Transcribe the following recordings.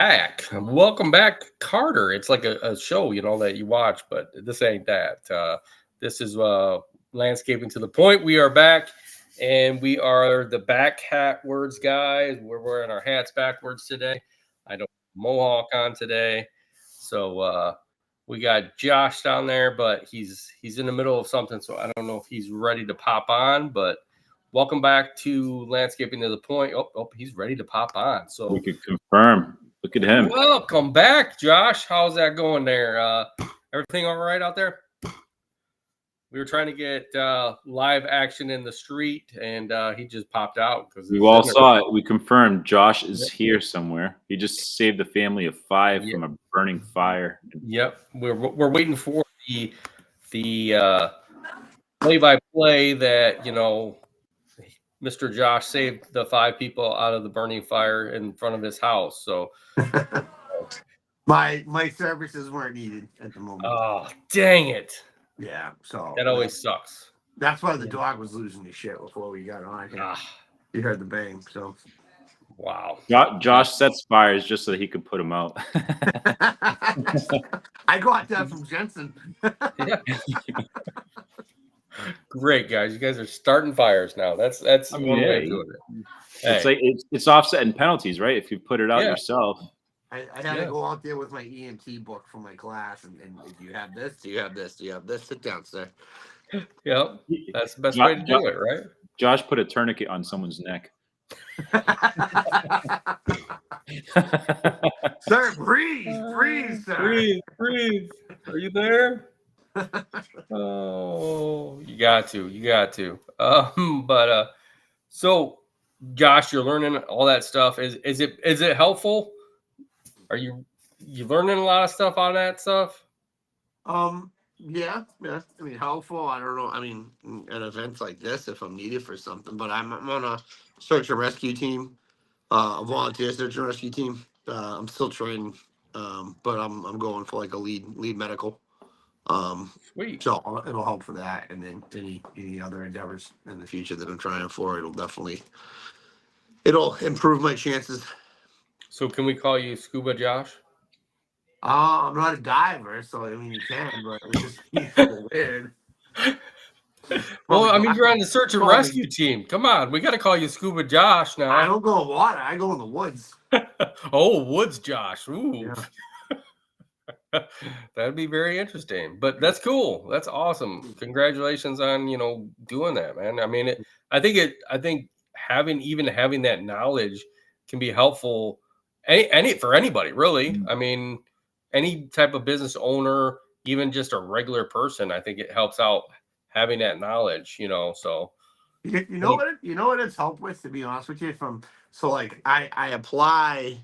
back. Welcome back, Carter. It's like a show, that you watch, but this ain't that. This is landscaping to the point. We are back, and we are the back hat words guys. We're wearing our hats backwards today. I don't have a mohawk on today, so we got Josh down there, but he's in the middle of something, so I don't know if he's ready to pop on, but. Welcome back to Landscaping to the Point. He's ready to pop on. So we could confirm. Look at him. Welcome back, Josh. How's that going there? Everything all right out there? We were trying to get live action in the street, and he just popped out because we all saw it. We confirmed Josh is here somewhere. He just saved a family of 5 from a burning fire. Yep, we're waiting for the play-by-play that Mr. Josh saved the 5 people out of the burning fire in front of his house. So my services weren't needed at the moment. Oh, dang it. Yeah, so that always sucks. That's why the dog was losing his shit before we got on here. You heard the bang, so wow. Josh sets fires just so that he could put them out. I got that from Jensen. Great, guys. You guys are starting fires now. That's one way of doing it. It's like it's offsetting penalties, right? If you put it out yourself. I had to go out there with my EMT book for my class, and do you have this? Do you have this? Do you have this? Sit down, sir. Yep, that's the best way to do it, right? Josh put a tourniquet on someone's neck. Sir, breathe, sir. Breathe. Are you there? Oh, you got to. So, Josh, you're learning all that stuff. Is it helpful? Are you learning a lot of stuff on that stuff? Yeah. I mean, helpful. I don't know. I mean, at events like this, if I'm needed for something, but I'm on a search and rescue team, a volunteer search and rescue team. I'm still training, but I'm going for like a lead medical. Sweet. So it'll help for that, and then any other endeavors in the future that I'm trying for, it'll improve my chances. So can we call you Scuba Josh? I'm not a diver, so I mean you can, but it's just weird. Well, I mean, you're on the search and rescue team. Come on, we got to call you Scuba Josh now. I don't go in water. I go in the woods. Oh, woods Josh. Ooh. Yeah. That'd be very interesting. But that's cool. That's awesome. Congratulations on, doing that, man. I mean, I think having that knowledge can be helpful for anybody, really. I mean, any type of business owner, even just a regular person, I think it helps out having that knowledge, so you know what it's helped with, to be honest with you, I apply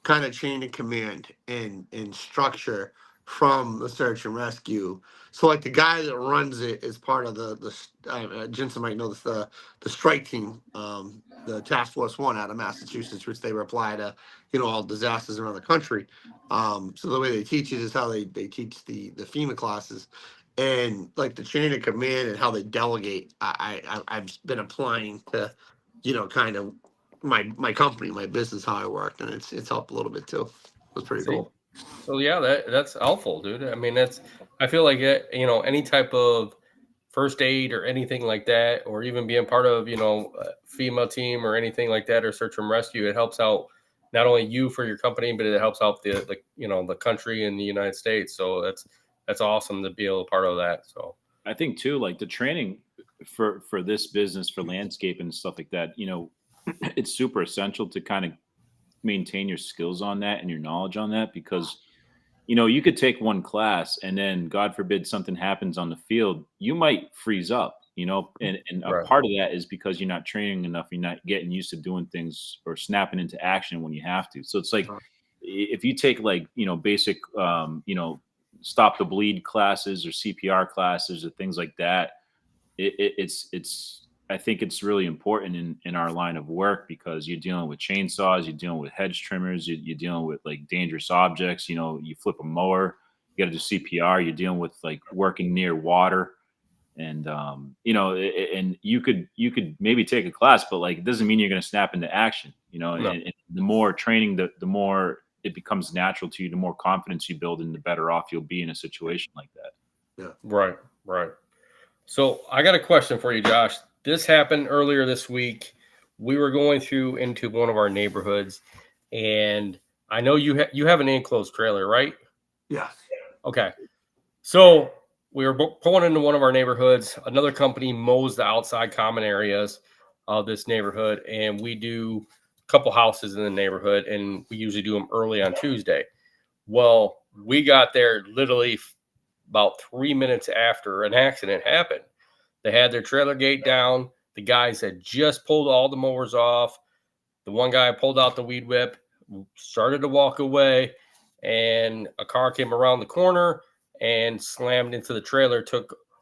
kind of chain of command and structure from the search and rescue. So like the guy that runs it is part of the Jensen might know this, the strike team, the Task Force 1 out of Massachusetts, which they reply to, all disasters around the country. So the way they teach it is how they teach the FEMA classes, and like the chain of command and how they delegate. I've been applying to, kind of my company, my business, how I work, and it's helped a little bit too. It's pretty cool. So yeah, that's helpful, dude. I mean, I feel like any type of first aid or anything like that, or even being part of FEMA team or anything like that, or search and rescue, it helps out not only you for your company, but it helps out the country and the United States. So that's awesome to be able to part of that. So I think too, like the training for this business, for landscape and stuff like that, it's super essential to kind of maintain your skills on that and your knowledge on that, because you could take one class and then God forbid something happens on the field, you might freeze up, and a part of that is because you're not training enough, you're not getting used to doing things or snapping into action when you have to. So it's like if you take basic stop the bleed classes or CPR classes or things like that, it's I think it's really important in our line of work, because you're dealing with chainsaws, you're dealing with hedge trimmers, you're dealing with like dangerous objects. You flip a mower, you got to do CPR. You're dealing with like working near water, and and you could maybe take a class, but like it doesn't mean you're going to snap into action. No. And the more training, the more it becomes natural to you. The more confidence you build in, the better off you'll be in a situation like that. Yeah. Right. So I got a question for you, Josh. This happened earlier this week. We were going through into one of our neighborhoods, and I know you have an enclosed trailer, right? Yes. Okay. So we were pulling into one of our neighborhoods. Another company mows the outside common areas of this neighborhood, and we do a couple houses in the neighborhood, and we usually do them early on Tuesday. Well, we got there literally about 3 minutes after an accident happened. They had their trailer gate down. The guys had just pulled all the mowers off. The one guy pulled out the weed whip, started to walk away, and a car came around the corner and slammed into the trailer,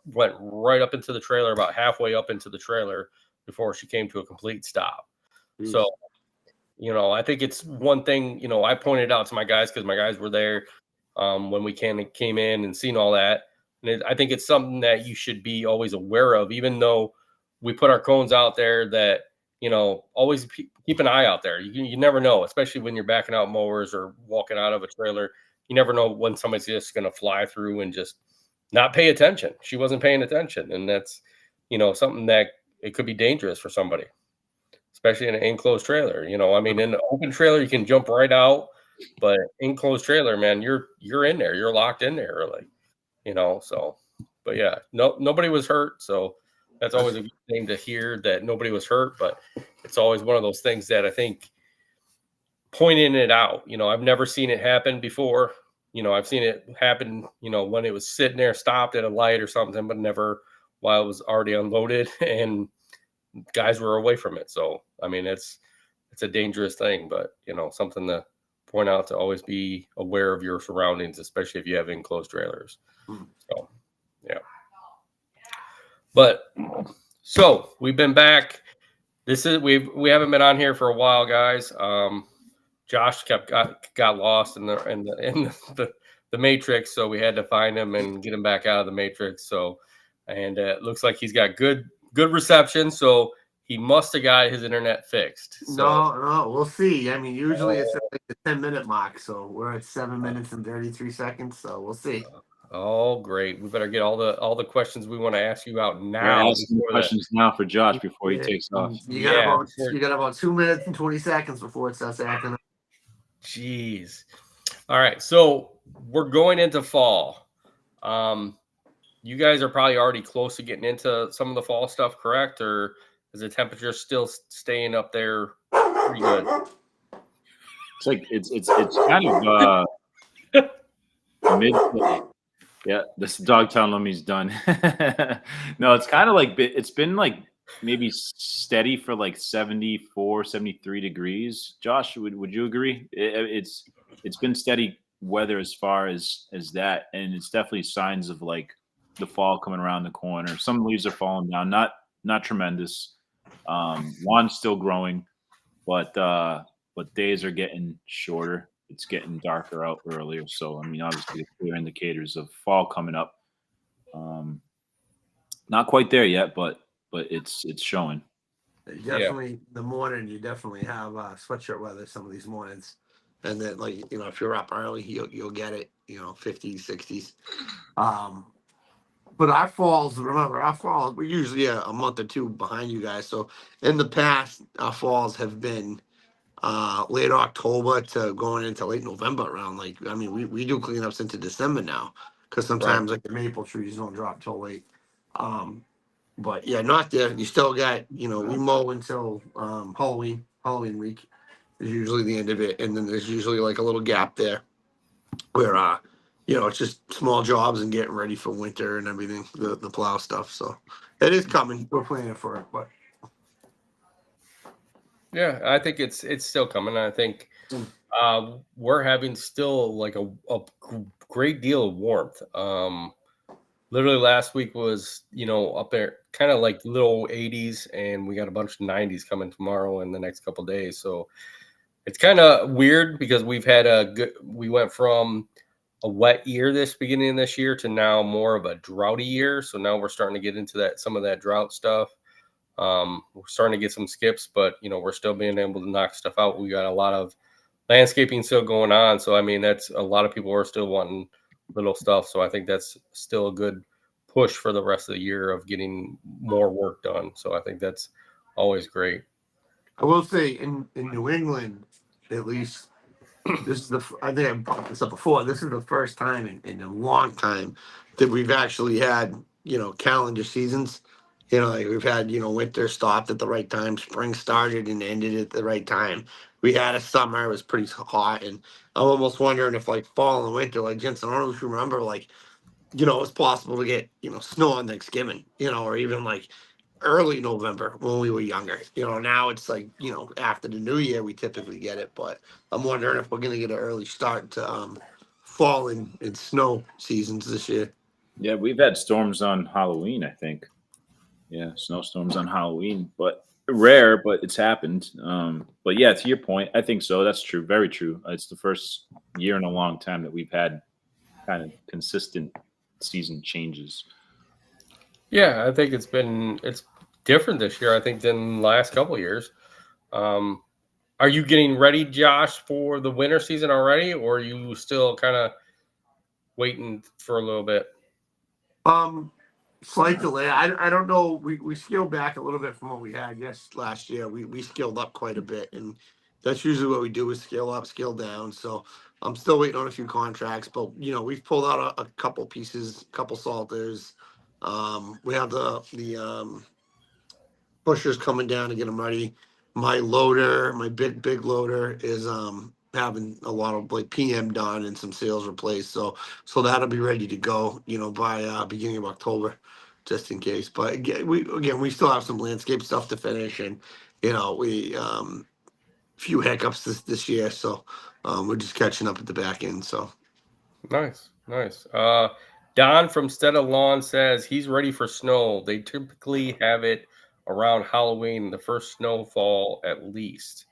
went right up into the trailer, about halfway up into the trailer before she came to a complete stop. Jeez. So, I think it's one thing, I pointed out to my guys because my guys were there when we came in and seen all that. And I think it's something that you should be always aware of, even though we put our cones out there, that, always keep an eye out there. You never know, especially when you're backing out mowers or walking out of a trailer. You never know when somebody's just going to fly through and just not pay attention. She wasn't paying attention. And that's, something that it could be dangerous for somebody, especially in an enclosed trailer. In an open trailer, you can jump right out, but enclosed trailer, man, you're in there, you're locked in there, so, but yeah, nobody was hurt. So that's always a good thing to hear, that nobody was hurt, but it's always one of those things that I think pointing it out, I've never seen it happen before. I've seen it happen, when it was sitting there, stopped at a light or something, but never while it was already unloaded and guys were away from it. So, it's a dangerous thing, but something to point out, to always be aware of your surroundings, especially if you have enclosed trailers. So, yeah. But so we've been back. We haven't been on here for a while, guys. Josh got lost in the matrix, so we had to find him and get him back out of the matrix. So, and it looks like he's got good reception. So he must have got his internet fixed. So, No, we'll see. Usually it's at like the 10-minute mark, so we're at 7 minutes and 33 seconds. So we'll see. Oh, great! We better get all the questions we want to ask you out now. Yeah, ask some questions now for Josh before he takes off. You got about 2 minutes and 20 seconds before it starts acting up. Jeez. All right, so we're going into fall. You guys are probably already close to getting into some of the fall stuff, correct? Or is the temperature still staying up there pretty good? It's like it's kind of mid. Yeah, this dog telling him he's done. No, it's kind of like it's been like maybe steady for like 74, 73 degrees. Josh, would you agree? It's been steady weather as far as that, and it's definitely signs of like the fall coming around the corner. Some leaves are falling down, not tremendous. Lawn's still growing, but days are getting shorter. It's getting darker out earlier. So, obviously, clear indicators of fall coming up. Not quite there yet, but it's showing. Definitely, the morning, you definitely have sweatshirt weather some of these mornings. And then, if you're up early, you'll get it, 50s, 60s. But our falls, we're usually a month or two behind you guys. So, in the past, our falls have been late October to going into late November around. We do cleanups into December now, because sometimes the maple trees don't drop till late. But yeah, not there. You still got, we mow until Halloween week is usually the end of it, and then there's usually like a little gap there where it's just small jobs and getting ready for winter and everything, the plow stuff. So it is coming. We're planning for it, but. Yeah, I think it's still coming. I think we're having still like a great deal of warmth. Literally last week was, up there kind of like little 80s, and we got a bunch of 90s coming tomorrow and the next couple of days. So it's kind of weird because we went from a wet year beginning of this year to now more of a droughty year. So now we're starting to get into some of that drought stuff. We're starting to get some skips, but we're still being able to knock stuff out. We got a lot of landscaping still going on. So I mean, that's a lot of people are still wanting little stuff. So I think that's still a good push for the rest of the year of getting more work done. So I think that's always great. I will say in New England, at least, this is I think I brought this up before. This is the first time in a long time that we've actually had, calendar seasons. Like we've had, winter stopped at the right time, spring started and ended at the right time. We had a summer, it was pretty hot, and I'm almost wondering if like fall and winter, like Jensen, I don't know if you remember, like, it's possible to get, snow on Thanksgiving, or even like early November when we were younger. Now it's like, after the new year we typically get it, but I'm wondering if we're gonna get an early start to fall and snow seasons this year. Yeah, we've had storms on Halloween, I think. Yeah, snowstorms on Halloween, but rare, but it's happened. But yeah, to your point, I think so. That's true. Very true. It's the first year in a long time that we've had kind of consistent season changes. Yeah, I think it's different this year, I think, than the last couple of years. Are you getting ready, Josh, for the winter season already, or are you still kind of waiting for a little bit? Slight delay. I don't know. We scaled back a little bit from what we had last year. We scaled up quite a bit, and that's usually what we do is scale up, scale down. So I'm still waiting on a few contracts, but we've pulled out a couple pieces, couple salters. We have the pushers coming down to get them ready. My loader, my big loader is having a lot of like PM done and some sales replaced. So that'll be ready to go, by beginning of October, just in case. But we still have some landscape stuff to finish, and we few hiccups this year, so we're just catching up at the back end. So Nice. Don from Steda Lawn says he's ready for snow. They typically have it around Halloween, the first snowfall at least.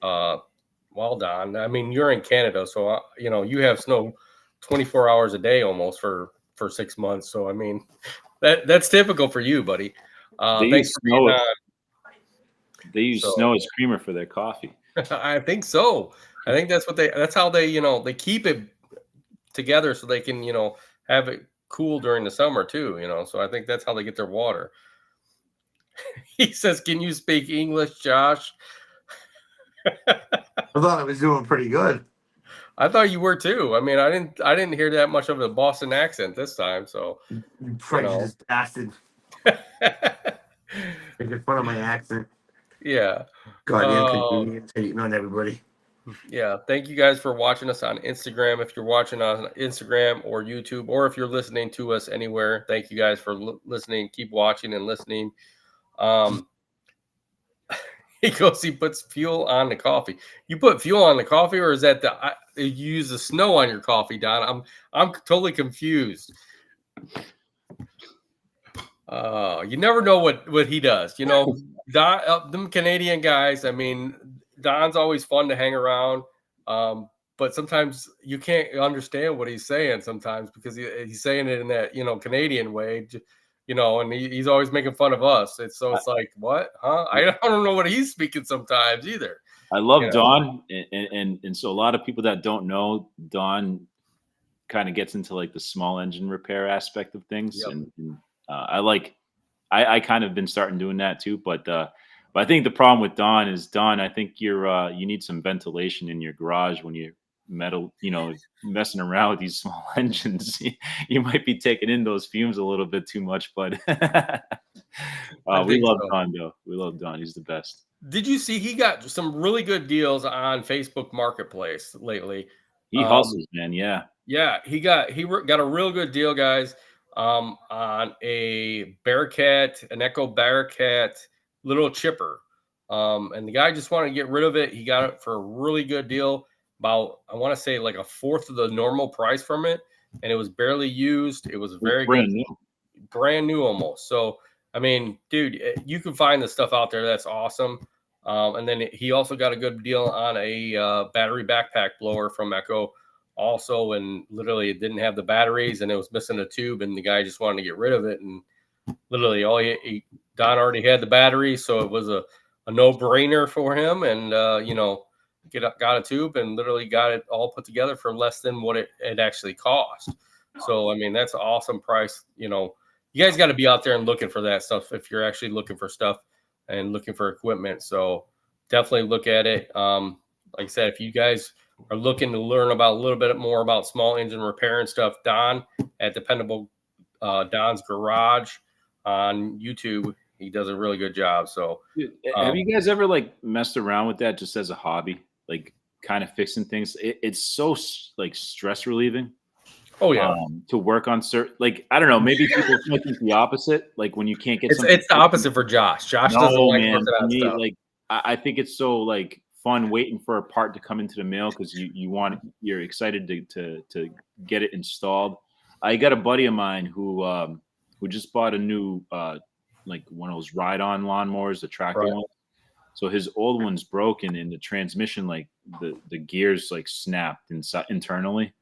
Well, Don, I mean, you're in Canada, so you have snow 24 hours a day almost for 6 months. So I mean, that's typical for you, buddy. Thanks for being on. They use snow as creamer for their coffee. I think so. I think that's how they they keep it together so they can have it cool during the summer too. So I think that's how they get their water. He says, "Can you speak English, Josh?" I thought I was doing pretty good. I thought you were too. I mean, I didn't hear that much of a Boston accent this time. So you prejudiced bastard. Making fun of my accent. Yeah. Goddamn convenience hating on everybody. Yeah. Thank you guys for watching us on Instagram. If you're watching on Instagram or YouTube, or if you're listening to us anywhere, thank you guys for listening. Keep watching and listening. He puts fuel on the coffee. You put fuel on the coffee, or is that you use the snow on your coffee, Don? I'm totally confused. You never know what he does. Don, them Canadian guys. I mean, Don's always fun to hang around, but sometimes you can't understand what he's saying sometimes because he's saying it in that Canadian way. And he's always making fun of us. It's like, what? Huh? I don't know what he's speaking sometimes either. I love Don, and so a lot of people that don't know, Don kind of gets into like the small engine repair aspect of things, Yep. and I kind of been starting doing that too. But I think the problem with Don is I think you need some ventilation in your garage when you're messing around with these small engines. You might be taking in those fumes a little bit too much, but we love Don though. We love Don. He's the best. Did you see he got some really good deals on Facebook Marketplace lately? He hustles, man. Yeah. Yeah, he got a real good deal, guys, on a Bearcat, an Echo Bearcat little chipper. And the guy just wanted to get rid of it. He got it for a really good deal. About, I want to say, like a fourth of the normal price from it, and it was barely used. It was very brand good, brand new almost. So, I mean, dude, you can find the stuff out there. That's awesome. And then he also got a good deal on a battery backpack blower from Echo, also, and literally it didn't have the batteries and it was missing a tube, and the guy just wanted to get rid of it. And literally, Don already had the battery, so it was a no-brainer for him. And got a tube and literally got it all put together for less than what it actually cost. So I mean, that's an awesome price. You know, you guys got to be out there and looking for that stuff if you're actually looking for stuff and looking for equipment. So definitely look at it. Like I said, if you guys are looking to learn about a little bit more about small engine repair and stuff, Don at Dependable Don's Garage on YouTube, he does a really good job. So Dude, have you guys ever like messed around with that just as a hobby, like kind of fixing things? It's so like stress relieving. Oh yeah, to work on certain, like, I don't know, maybe people think the opposite, like when you can't get it's the opposite for Josh. Josh doesn't like man, working on me, stuff. like I think it's so like fun waiting for a part to come into the mail because you're excited to get it installed. I got a buddy of mine who just bought a new like one of those ride-on lawnmowers, the tractor Right. one. So his old one's broken and the transmission, like the gears like snapped internally.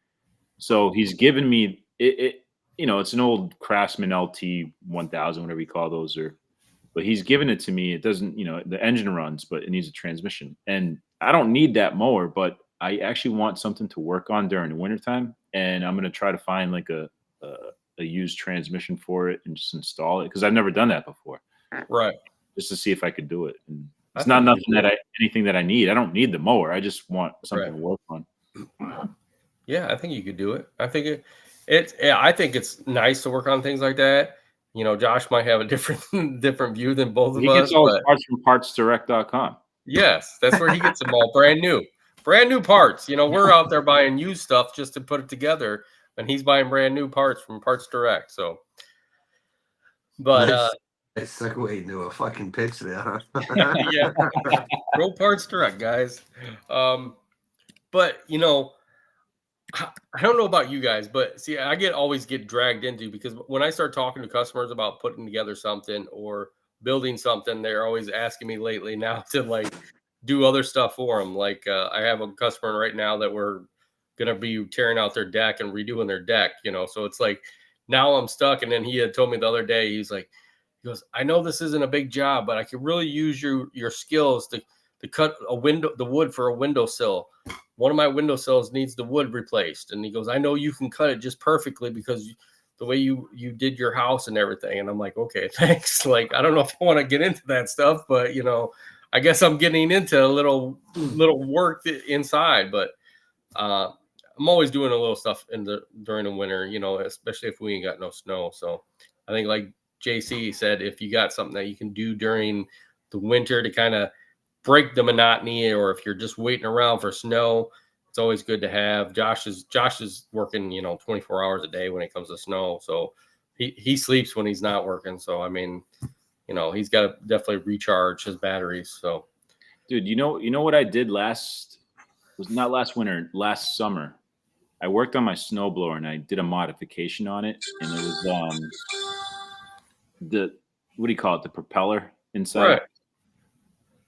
So he's given me it. You know, it's an old Craftsman LT 1000, whatever you call those, but he's given it to me. It doesn't, you know, the engine runs, but it needs a transmission. And I don't need that mower, but I actually want something to work on during the wintertime. And I'm going to try to find like a used transmission for it and just install it because I've never done that before. Right. Just to see if I could do it. And I it's not think you nothing anything that I need. I don't need the mower. I just want something Right. to work on. Yeah, I think you could do it. I think I think it's nice to work on things like that. You know, Josh might have a different view than both of He us. gets all his But parts from partsdirect.com. yes, that's where he gets them all brand new parts. You know, we're out there buying used stuff just to put it together, and he's buying brand new parts from Parts Direct. So, but It's segue into a fucking pitch there, huh? yeah, go Parts Direct, guys. But you know, I don't know about you guys, but see, always get dragged into because when I start talking to customers about putting together something or building something, they're always asking me lately now to like do other stuff for them. Like I have a customer right now that we're gonna be tearing out their deck and redoing their deck. You know, so it's like now I'm stuck. And then he had told me the other day, he goes, I know this isn't a big job, but I could really use your skills to cut the wood for a windowsill. One of my windowsills needs the wood replaced. And he goes, I know you can cut it just perfectly because the way you did your house and everything. And I'm like, okay, thanks. Like, I don't know if I want to get into that stuff, but you know, I guess I'm getting into a little work inside, but I'm always doing a little stuff during the winter, you know, especially if we ain't got no snow. So I think like JC said, if you got something that you can do during the winter to kind of break the monotony, or if you're just waiting around for snow, it's always good to have. Josh is working, you know, 24 hours a day when it comes to snow. So he sleeps when he's not working. So, I mean, you know, he's got to definitely recharge his batteries. So, Dude, you know what I did last summer. I worked on my snowblower and I did a modification on it, and it was the what do you call it? The propeller inside. right.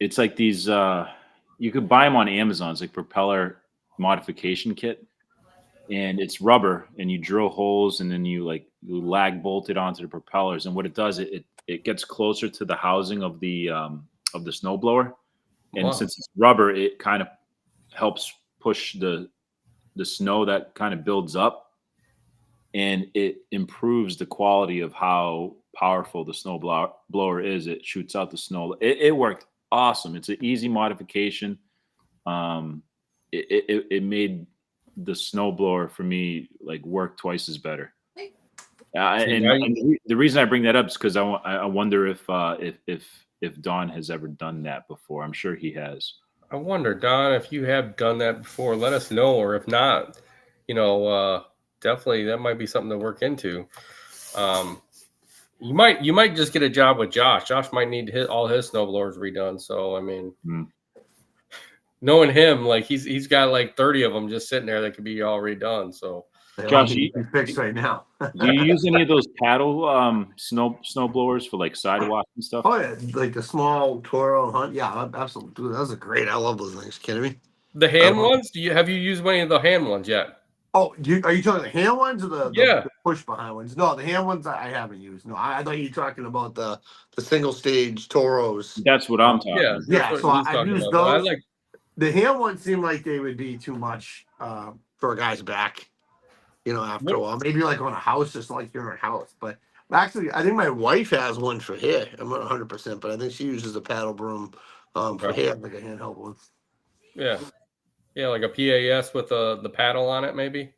It's like these you could buy them on Amazon. It's like propeller modification kit, and it's rubber, and you drill holes, and then you lag bolt it onto the propellers. And what it does, it gets closer to the housing of the snowblower, and Wow. since it's rubber, it kind of helps push the snow that kind of builds up, and it improves the quality of how powerful the snow blower is. It shoots out the snow. It worked awesome. It's an easy modification. It made the snowblower for me like work twice as better. And the reason I bring that up is because I wonder if Don has ever done that before. I'm sure he has. I wonder, Don, if you have done that before, let us know. Or if not, you know, definitely that might be something to work into. You might just get a job with Josh. Josh might need all his snowblowers redone. So, I mean, knowing him, like he's got like 30 of them just sitting there that could be all redone. So, Josh, you can fix right now. do you use any of those paddle snow blowers for like sidewalks and stuff? Oh yeah, like the small Toro Hunt. Yeah, absolutely. Dude, those are great. I love those things. Kidding me? the hand ones? Have you used any of the hand ones yet? Oh, are you talking the hand ones or the Yeah. the push behind ones? No, the hand ones I haven't used. No, I thought you were talking about the single stage Toros. That's what I'm talking Yeah, about. Yeah, that's so what he's I've talking used about. But those. The hand ones seem like they would be too much for a guy's back. After a What? while, maybe like on a house, just like you're in a house. But actually, I think my wife has one for hair. I'm not 100%, but I think she uses a paddle broom for Okay. hair, like a handheld one. Yeah. Yeah, like a PAS with the paddle on it, maybe.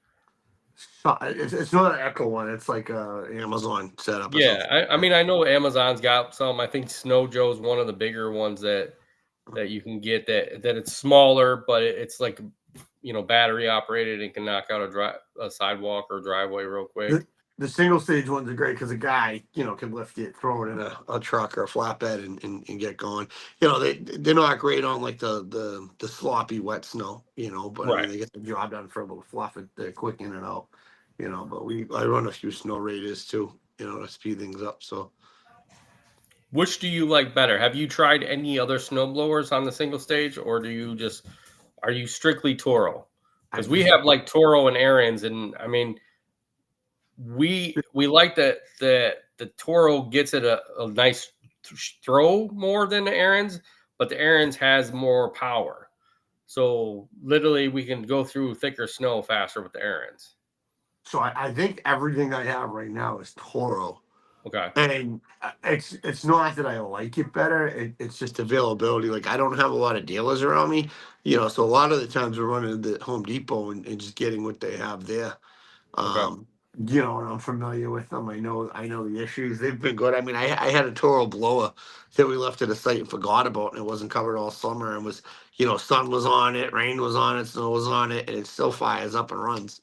So it's not an Echo one. It's like a Amazon setup or Yeah, something. I mean, I know Amazon's got some. I think Snow Joe's one of the bigger ones that you can get. That it's smaller, but it's like battery operated and can knock out a sidewalk or driveway real quick. The single stage ones are great because a guy, can lift it, throw it in a truck or a flatbed and get going. They're not great on like the sloppy wet snow, but I mean Right. they get the job done for a little fluff it. They're quick in and out, but I run a few snow raiders too, to speed things up. So Which do you like better? Have you tried any other snow blowers on the single stage, or are you strictly Toro? I Because we just have like Toro and Aaron's, and I mean, we like that the Toro gets it a nice throw more than the Aaron's, but the Aaron's has more power. So literally, we can go through thicker snow faster with the Aaron's. so I think everything I have right now is Toro. Okay. And it's not that I like it better. It's just availability. Like I don't have a lot of dealers around me, So a lot of the times we're running to the Home Depot and just getting what they have there. Okay. And I'm familiar with them. I know the issues. They've been good. I mean, I had a Toro blower that we left at a site and forgot about, and it wasn't covered all summer. And was sun was on it, rain was on it, snow was on it, and it still fires up and runs.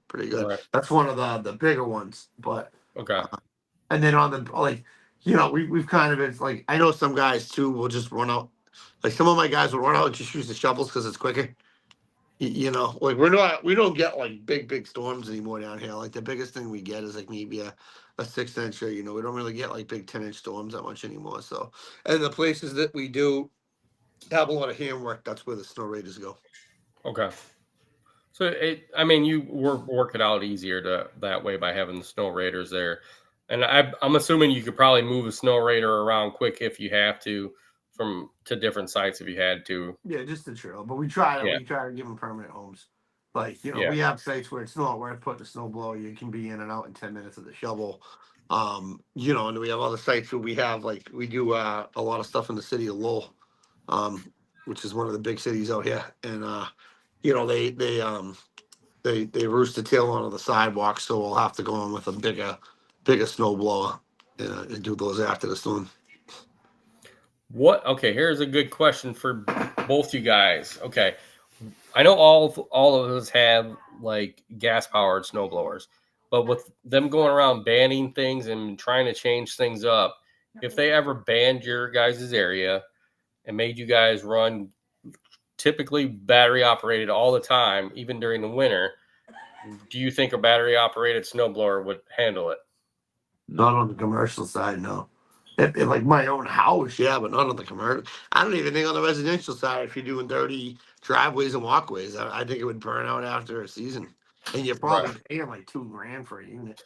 Pretty good. Right. That's one of the bigger ones, but. Okay. And then on the like, we've kind of it's like I know some guys too will just run out. Like some of my guys will run out and just use the shovels because it's quicker. Like we don't get like big storms anymore down here. Like the biggest thing we get is like maybe a 6 inch or we don't really get like big 10-inch storms that much anymore. So and the places that we do have a lot of handwork, that's where the snow raiders go. Okay. So I mean, you work it out easier that way by having the snow raiders there, and I'm assuming you could probably move a snow raider around quick if you have to, to different sites if you had to. Yeah, just the trail. But we try to Yeah. give them permanent homes. Like Yeah. we have sites where it's not worth putting a snow blower. You can be in and out in 10 minutes with a shovel. And we have other sites where we have like we do a lot of stuff in the city of Lowell, which is one of the big cities out here, and they roost the tail onto the sidewalk, so we'll have to go in with a bigger snow blower and do those after the storm. Okay, here's a good question for both you guys. Okay, I know all of us have like gas powered snow blowers, but with them going around banning things and trying to change things up, if they ever banned your guys' area and made you guys run typically battery operated all the time, even during the winter, do you think a battery operated snowblower would handle it? Not on the commercial side, no. If like my own house, yeah, but not on the commercial. I don't even think on the residential side, if you're doing dirty driveways and walkways, I think it would burn out after a season. And you're probably paying like $2,000 for a unit.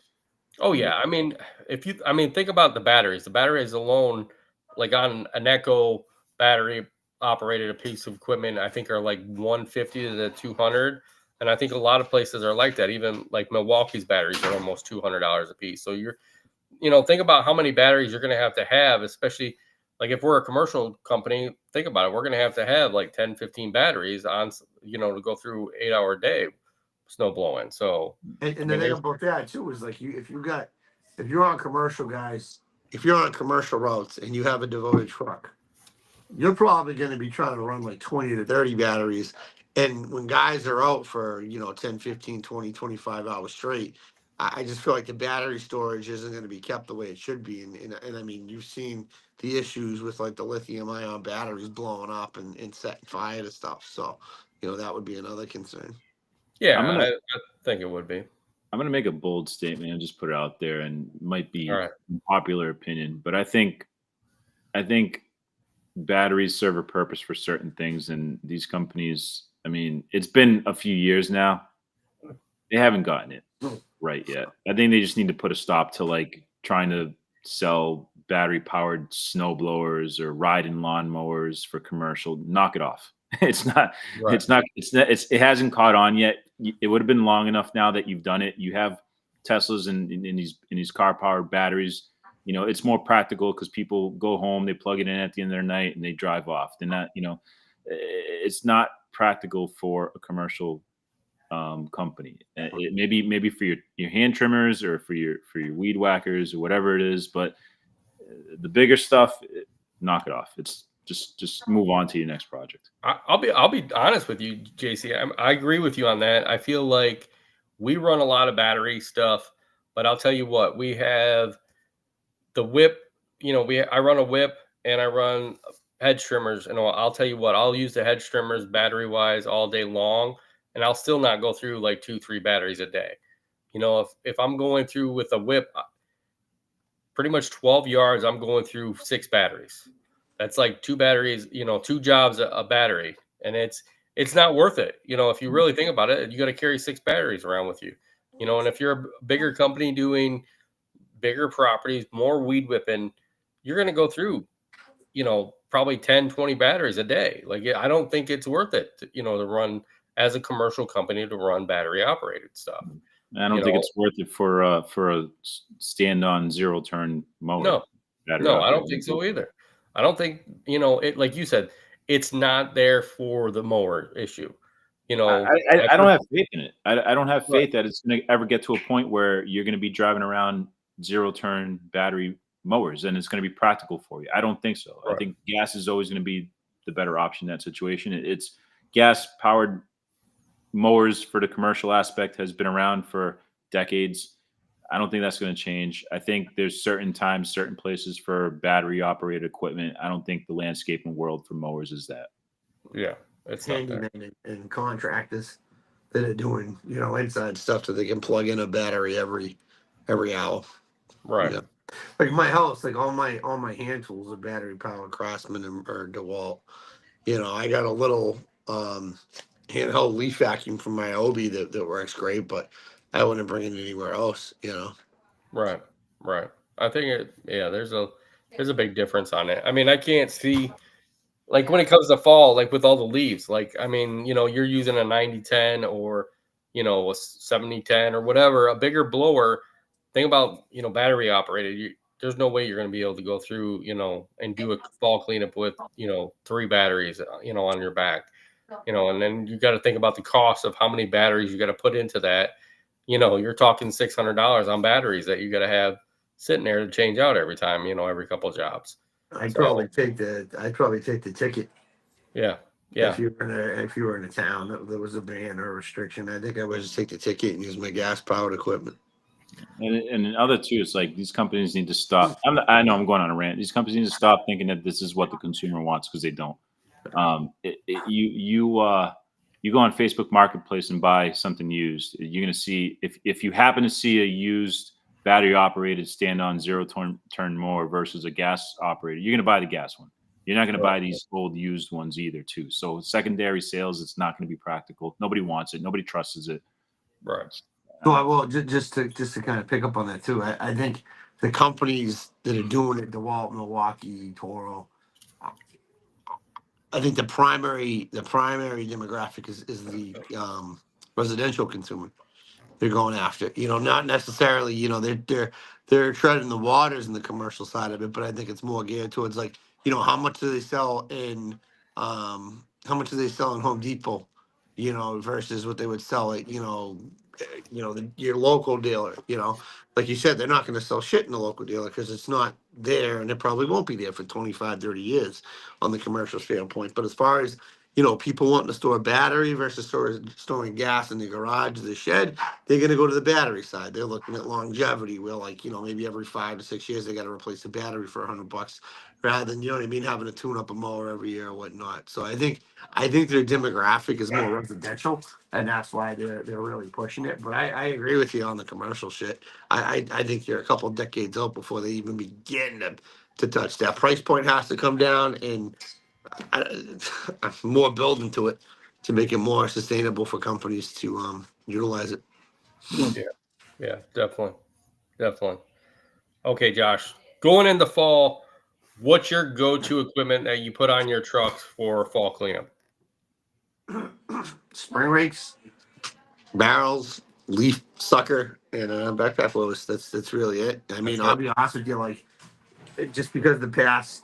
Oh yeah, I mean, think about the batteries. The batteries alone, like on an Echo battery operated a piece of equipment, I think are like 150 to 200, and I think a lot of places are like that. Even like Milwaukee's batteries are almost $200 a piece. So think about how many batteries you're going to have, especially like if we're a commercial company. Think about it. We're going to have like 10, 15 batteries on, to go through 8-hour day snow blowing. So and the thing about that too is like if you're on commercial guys, if you're on commercial routes and you have a devoted truck, you're probably going to be trying to run like 20 to 30 batteries. And when guys are out for 10, 15, 20, 25 hours straight, I just feel like the battery storage isn't going to be kept the way it should be. And I mean, you've seen the issues with like the lithium ion batteries blowing up and setting fire to stuff. So, that would be another concern. Yeah, I think it would be. I'm going to make a bold statement and just put it out there, and might be All right. popular opinion, but I think batteries serve a purpose for certain things, and these companies, I mean, it's been a few years now. They haven't gotten it right yet. I think they just need to put a stop to like trying to sell battery powered snow blowers or riding lawn mowers for commercial. Knock it off. It's not. Right. It's not. It hasn't caught on yet. It would have been long enough now that you've done it. You have Teslas in these car powered batteries. It's more practical because people go home, they plug it in at the end of their night, and they drive off. They're not. It's not practical for a commercial company. Maybe for your hand trimmers or for your weed whackers or whatever it is, but the bigger stuff, knock it off. It's just move on to your next project. I'll be honest with you, JC. I agree with you on that. I feel like we run a lot of battery stuff, but I'll tell you what, we have the whip. I run a whip and I run hedge trimmers, and I'll tell you what, I'll use the hedge trimmers battery wise all day long, and I'll still not go through like 2-3 batteries a day. If I'm going through with a whip, pretty much 12 yards, I'm going through 6 batteries. That's like 2 batteries, 2 jobs a battery, and it's not worth it. If you really think about it, you got to carry 6 batteries around with you. And if you're a bigger company doing bigger properties, more weed whipping, you're going to go through, probably 10-20 batteries a day. Like, I don't think it's worth it, to run as a commercial company to run battery operated stuff. I don't think it's worth it for a stand-on zero-turn mower. No, I don't think so either. I don't think, it, like you said, it's not there for the mower issue. I don't have faith in it. I don't have faith that it's going to ever get to a point where you're going to be driving around zero-turn battery mowers and it's going to be practical for you. I don't think so. Right. I think gas is always going to be the better option in that situation. It's gas-powered mowers for the commercial aspect has been around for decades. I don't think that's going to change. I think there's certain times, certain places for battery operated equipment. I don't think the landscaping world for mowers is that. Yeah. It's handymen and contractors that are doing, inside stuff so they can plug in a battery every hour. Right. Like my house, like all my hand tools are battery powered Craftsman or DeWalt. I got a little handheld leaf vacuum from my Obi that works great, but I wouldn't bring it anywhere else, Right. I think there's a big difference on it. I mean, I can't see, like, when it comes to fall, like with all the leaves, like, I mean, you're using a 90-10 or, a 70-10 or whatever, a bigger blower. Think about, battery operated. There's no way you're going to be able to go through, and do a fall cleanup with, 3 batteries, on your back, and then you got to think about the cost of how many batteries you got to put into that. You're talking $600 on batteries that you got to have sitting there to change out every time, every couple of jobs. I'd probably take the ticket. Yeah. If you were in a town that there was a ban or a restriction, I think I would just take the ticket and use my gas powered equipment. And the other too, it's like these companies need to stop. I know I'm going on a rant. These companies need to stop thinking that this is what the consumer wants, because they don't. You go on Facebook Marketplace and buy something used. You're going to see, if you happen to see a used battery operated stand-on zero-turn mower versus a gas operated, you're going to buy the gas one. You're not going to buy these old used ones either too. So secondary sales, it's not going to be practical. Nobody wants it. Nobody trusts it. Right. Well, just to kind of pick up on that too, I think the companies that are doing it, DeWalt, Milwaukee, Toro, I think the primary demographic is the residential consumer. They're going after, not necessarily, they're treading the waters in the commercial side of it, but I think it's more geared towards, like, how much do they sell in Home Depot, versus what they would sell at, your local dealer. Like you said, they're not going to sell shit in the local dealer because it's not there, and it probably won't be there for 25, 30 years on the commercial standpoint. But as far as, people wanting to store a battery versus storing gas in the garage or the shed, they're going to go to the battery side. They're looking at longevity, where, like, maybe every 5 to 6 years they got to replace the battery for $100, rather than, having to tune up a mower every year or whatnot. So I think their demographic is more residential, and that's why they're really pushing it. But I agree with you on the commercial shit. I think you're a couple of decades out before they even begin to touch that. Price point has to come down, and more building to it to make it more sustainable for companies to utilize it. Yeah, definitely. Okay, Josh, going into fall, what's your go-to equipment that you put on your trucks for fall cleanup? spring rakes, barrels, leaf sucker, and backpack blowers. That's really it. I mean, That's I'll it. be honest with you, like just because the past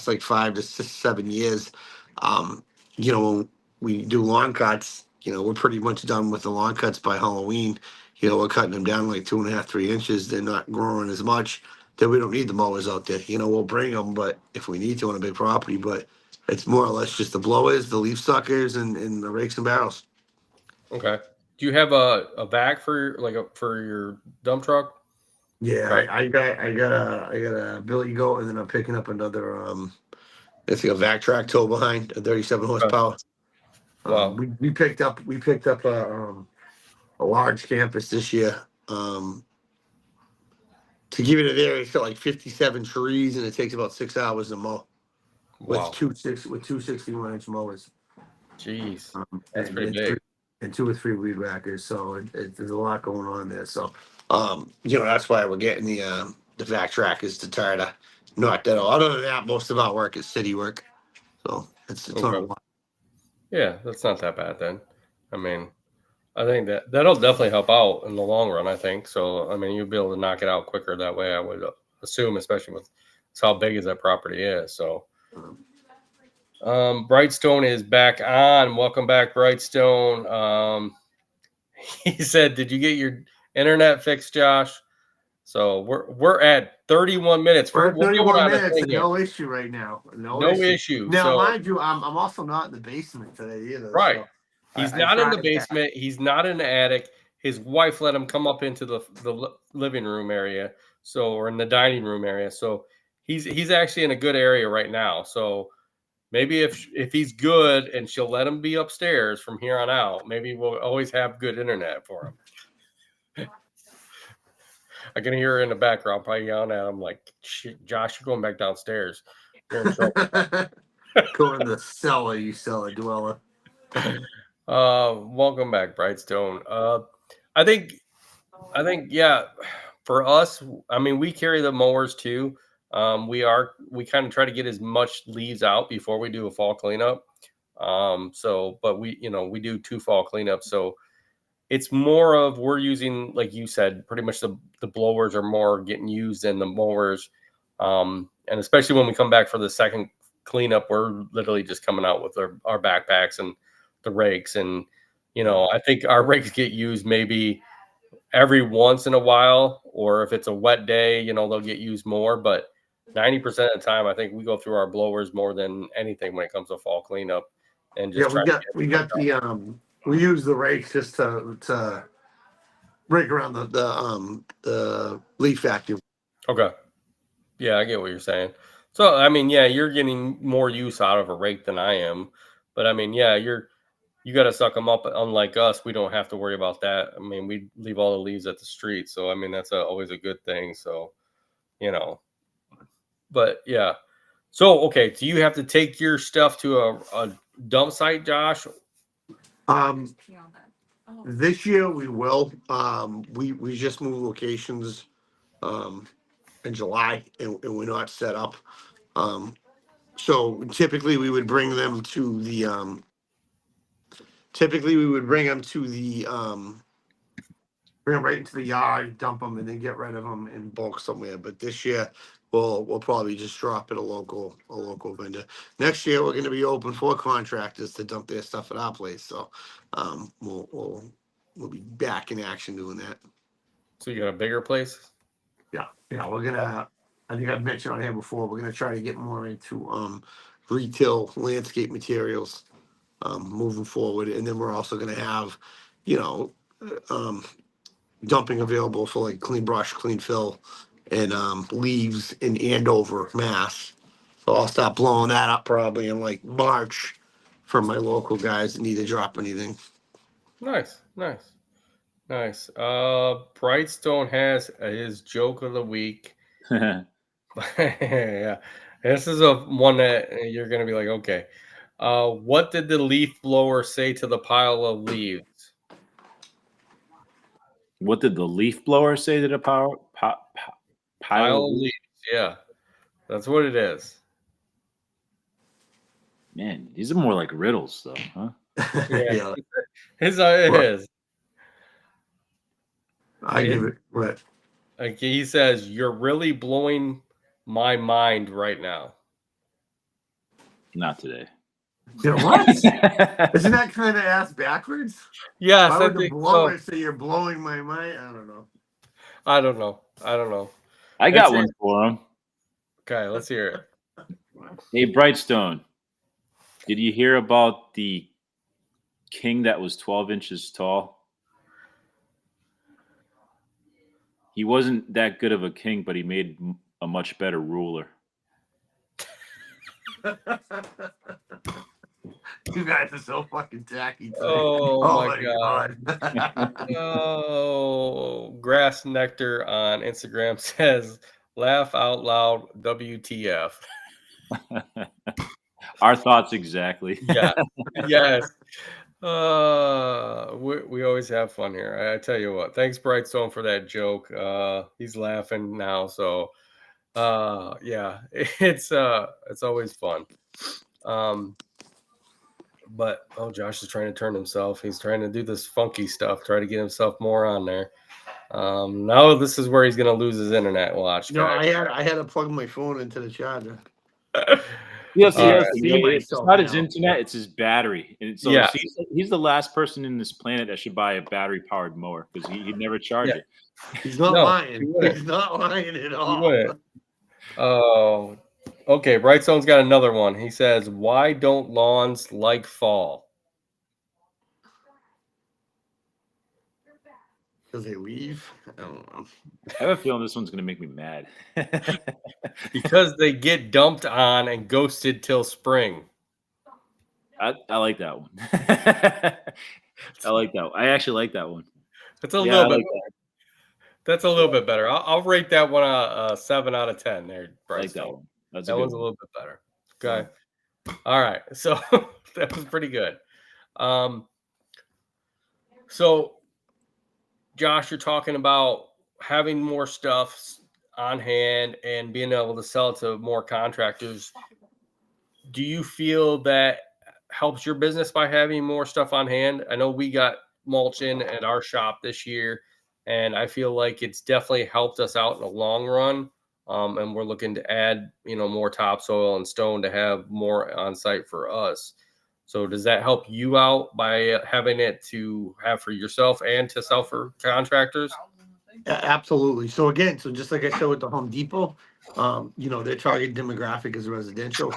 like 5 to 7 years, um, when we do lawn cuts, we're pretty much done with the lawn cuts by Halloween. We're cutting them down like 2.5, 3 inches. They're not growing as much. Then we don't need the mowers out there. We'll bring them, but if we need to on a big property, but it's more or less just the blowers, the leaf suckers, and the rakes and barrels. Okay. Do you have a vac for for your dump truck? Yeah, Okay. I got a Billy Goat, and then I'm picking up another it's like a vac track tow behind a 37 Okay. horsepower. Wow. We picked up a large campus this year. To give it an area, it's got like 57 trees, and it takes about 6 hours to mow with Wow. 261-inch mowers, Jeez. That's and, pretty big. and 2 or 3 weed whackers. So there's a lot going on there. So that's why we're getting the vac track is to try to knock that out. Other than that, most of our work is city work, so it's not a Okay. lot. Yeah, that's not that bad then. I mean, I think that'll definitely help out in the long run, I think. So, I mean, you'll be able to knock it out quicker that way, I would assume, especially with how big as that property is. So, Brightstone is back on. Welcome back, Brightstone. He said, "Did you get your internet fixed, Josh?" So we're at 31 minutes. We're at We're going 31 on a minutes thing and here. no issue right now. No No issue. issue. Now, So mind you, I'm also not in the basement today either. right. So He's I not in the tried that. basement. He's not in the attic. His wife let him come up into the living room area, or in the dining room area. So he's actually in a good area right now. So maybe if he's good and she'll let him be upstairs from here on out, maybe we'll always have good internet for him. I can hear her in the background probably yelling at him like, "Shit, Josh, you're going back downstairs. You're in trouble." Go in the cellar, you cellar dweller. Welcome back, Brightstone. I think yeah, for us, I mean, we carry the mowers too. We kind of try to get as much leaves out before we do a fall cleanup. But we do 2 fall cleanups, so it's more of we're using, like you said, pretty much the blowers are more getting used than the mowers. And especially when we come back for the second cleanup, we're literally just coming out with our backpacks and the rakes. And, I think our rakes get used maybe every once in a while, or if it's a wet day, they'll get used more. But 90% of the time, I think we go through our blowers more than anything when it comes to fall cleanup and Yeah, just try to we get got we use the rakes just to rake around the leaf vacuum. okay. Yeah, I get what you're saying. So, I mean, yeah, you're getting more use out of a rake than I am. But I mean, yeah, you got to suck them up. Unlike us, we don't have to worry about that. I mean, we leave all the leaves at the street. So, I mean, that's always a good thing. So, you know, but yeah. So, okay. Do you have to take your stuff to a dump site, Josh? Um, this year we will. We just moved locations in July, and we're not set up. So typically we would bring them to the bring them right into the yard, dump them, and then get rid of them in bulk somewhere. But this year we'll probably just drop it a local vendor. Next year we're going to be open for contractors to dump their stuff at our place. So we'll be back in action doing that. So, you got a bigger place? Yeah, we're gonna. I think I've mentioned on here before. We're gonna try to get more into retail landscape materials moving forward, and then we're also gonna have, you know, dumping available for like clean brush, clean fill, and leaves in Andover, Mass. So I'll stop blowing that up probably in like March for my local guys that need to drop anything. Nice, nice, nice. Brightstone has his joke of the week. Yeah, this is a one that you're gonna be like, okay. What did the leaf blower say to the pile of leaves? What did the leaf blower say to the pile Pile of of leaves? leaves. Yeah, that's what it is. Man, these are more like riddles, though, huh? Yeah, His right. is. I give it right. Like he says, "You're really blowing my mind right now." Not today. Yeah, what? Isn't that kind of ass backwards? Yes, Why I would the think so. blower say you're blowing my mind? I don't know. I don't know. I don't know. I It's got one for him. okay. Let's hear it. Hey, Brightstone, did you hear about the king that was 12 inches tall? He wasn't that good of a king, but he made a much better ruler. You guys are so fucking tacky today. Oh Oh my my god. god. Oh, Grass Nectar on Instagram says, "Laugh out loud, WTF." Our thoughts exactly. Yeah. Yes. We always have fun here. I tell you what. Thanks, Brightstone, for that joke. He's laughing now, so yeah, it's always fun. But oh, Josh is trying to turn himself. He's trying to do this funky stuff, try to get himself more on there. Now this is where he's gonna lose his internet. Watch, No, guys. I had to plug my phone into the charger. Yes, All the other right. thing, See it's myself not his now. internet; it's his battery. And so Yeah, he's the last person in this planet that should buy a battery-powered mower because he'd never charge yeah. it. He's not No, he lying. wouldn't. He's not lying at He all. wouldn't. Oh, okay. Brightstone's got another one. He says, "Why don't lawns like fall?" Because they leave. I don't know. I have a feeling this one's going to make me mad. Because they get dumped on and ghosted till spring. I like that one. I like that. I actually like that one. It's a Yeah, I little bit. like that. That's a little bit better. I'll rate that one a 7 out of 10. There, I like that Brightstone. one. That's a That good one's a one. little bit better. Okay. All right. So that was pretty good. Um, so Josh, you're talking about having more stuff on hand and being able to sell it to more contractors. Do you feel that helps your business by having more stuff on hand? I know we got mulch in at our shop this year, and I feel like it's definitely helped us out in the long run. And we're looking to add, more topsoil and stone to have more on site for us. So does that help you out by having it to have for yourself and to sell for contractors? Absolutely. So again, so just like I said with the Home Depot, their target demographic is residential.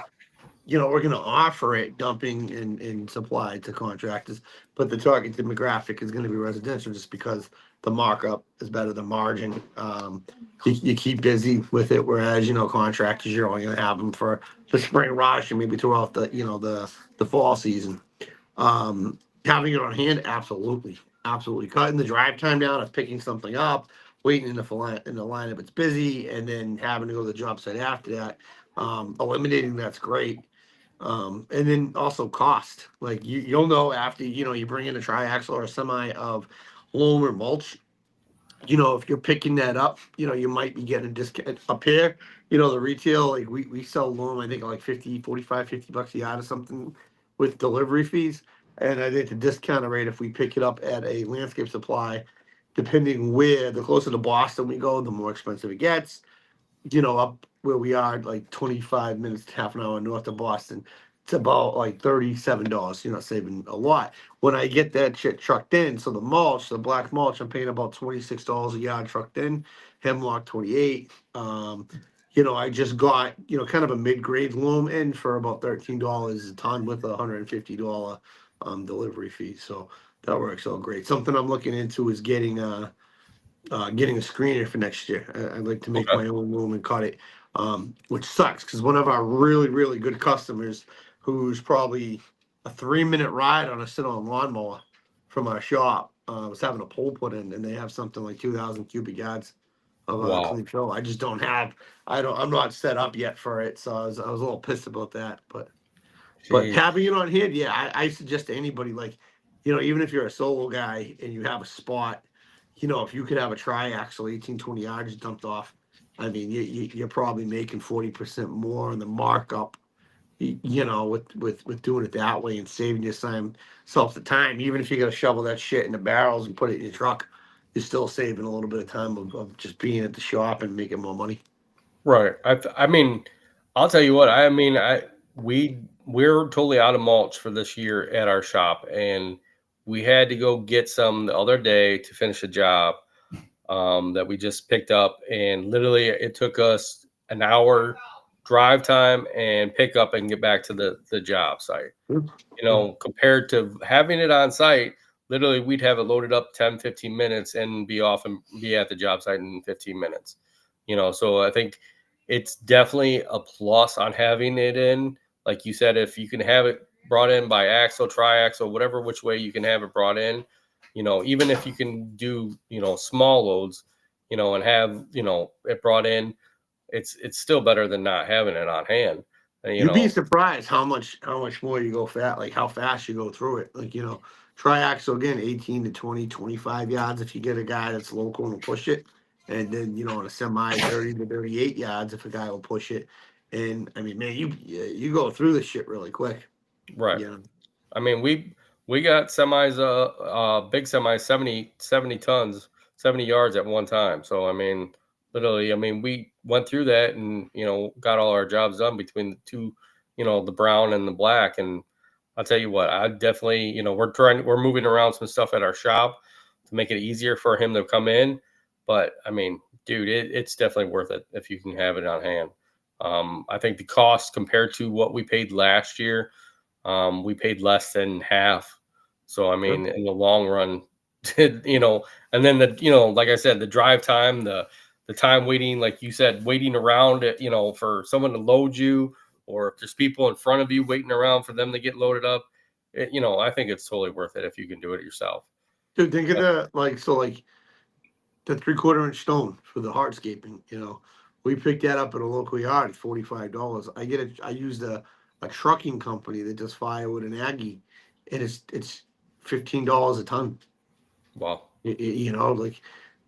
We're going to offer it dumping and supply to contractors, but the target demographic is going to be residential just because the markup is better than margin. You keep busy with it, whereas, contractors, you're only going to have them for the spring rush and maybe throughout the fall season. Having it on hand, absolutely. Absolutely. Cutting the drive time down of picking something up, waiting in the line if it's busy, and then having to go to the job site after that. Eliminating that's great. And then also cost. Like you'll know after you bring in a triaxle or a semi of loam or mulch. If you're picking that up, you might be getting a discount up here. The retail, like we sell loam, I think like 50, 45, $50 a yard or something with delivery fees. And I think the discounted rate, if we pick it up at a landscape supply, depending where, the closer to Boston we go, the more expensive it gets. Up where we are, like 25 minutes to half an hour north of Boston, it's about like $37. You're not saving a lot. When I get that shit trucked in, so the mulch, the black mulch, I'm paying about $26 a yard trucked in, hemlock 28. I just got, kind of a mid-grade loam in for about $13 a ton with a $150 delivery fee. So that works out great. Something I'm looking into is getting a screener for next year. I'd like to make Okay. my own loom and cut it, which sucks because one of our really, really good customers, who's probably a 3-minute ride on a sit-on lawnmower from our shop, was having a pole put in, and they have something like 2,000 cubic yards of Wow. clean fill. I just don't have. I'm not set up yet for it, so I was a little pissed about that. But Jeez. having it on hand, yeah, I suggest to anybody, like, even if you're a solo guy and you have a spot, if you could have a triaxle 18, 20 yards dumped off, I mean, you're probably making 40% more on the markup you know, with doing it that way and saving yourself the time. Even if you got to shovel that shit in the barrels and put it in your truck, you're still saving a little bit of time of just being at the shop and making more money. Right. I mean, I'll tell you what. I mean, we're totally out of mulch for this year at our shop, and we had to go get some the other day to finish a job that we just picked up, and literally it took us an hour drive time and pick up and get back to the job site. You know, compared to having it on site, literally we'd have it loaded up 10, 15 minutes and be off and be at the job site in 15 minutes. You know, so I think it's definitely a plus on having it in. Like you said, if you can have it brought in by axle, triaxle, whatever which way you can have it brought in, you know, even if you can do, you know, small loads, you know, and have, you know, it brought in, it's still better than not having it on hand. And, you You'd be know, surprised how much more you go fat, like how fast you go through it. Like, you know, triaxle again, 18 to 20, 25 yards if you get a guy that's local and will push it. And then, you know, in a semi 30 to 38 yards if a guy will push it. And I mean, man, you go through this shit really quick. right. You know. I mean, we got semis, big semis, 70 tons, 70 yards at one time. So, I mean, literally, I mean, we went through that and, you know, got all our jobs done between the two, you know, the brown and the black. And I'll tell you what, I definitely, you know, we're moving around some stuff at our shop to make it easier for him to come in. But I mean, dude, it's definitely worth it if you can have it on hand. I think the cost compared to what we paid last year, we paid less than half. So, I Sure. mean, in the long run, you know, and then you know, like I said, the drive time, the time waiting, like you said, waiting around, you know, for someone to load you, or if there's people in front of you waiting around for them to get loaded up, you know, I think it's totally worth it if you can do it yourself. Dude, think of the like the 3/4 inch stone for the hardscaping, you know. We picked that up at a local yard, $45. I used a trucking company that does firewood and Aggie, and it's $15 a ton. Wow. You know, like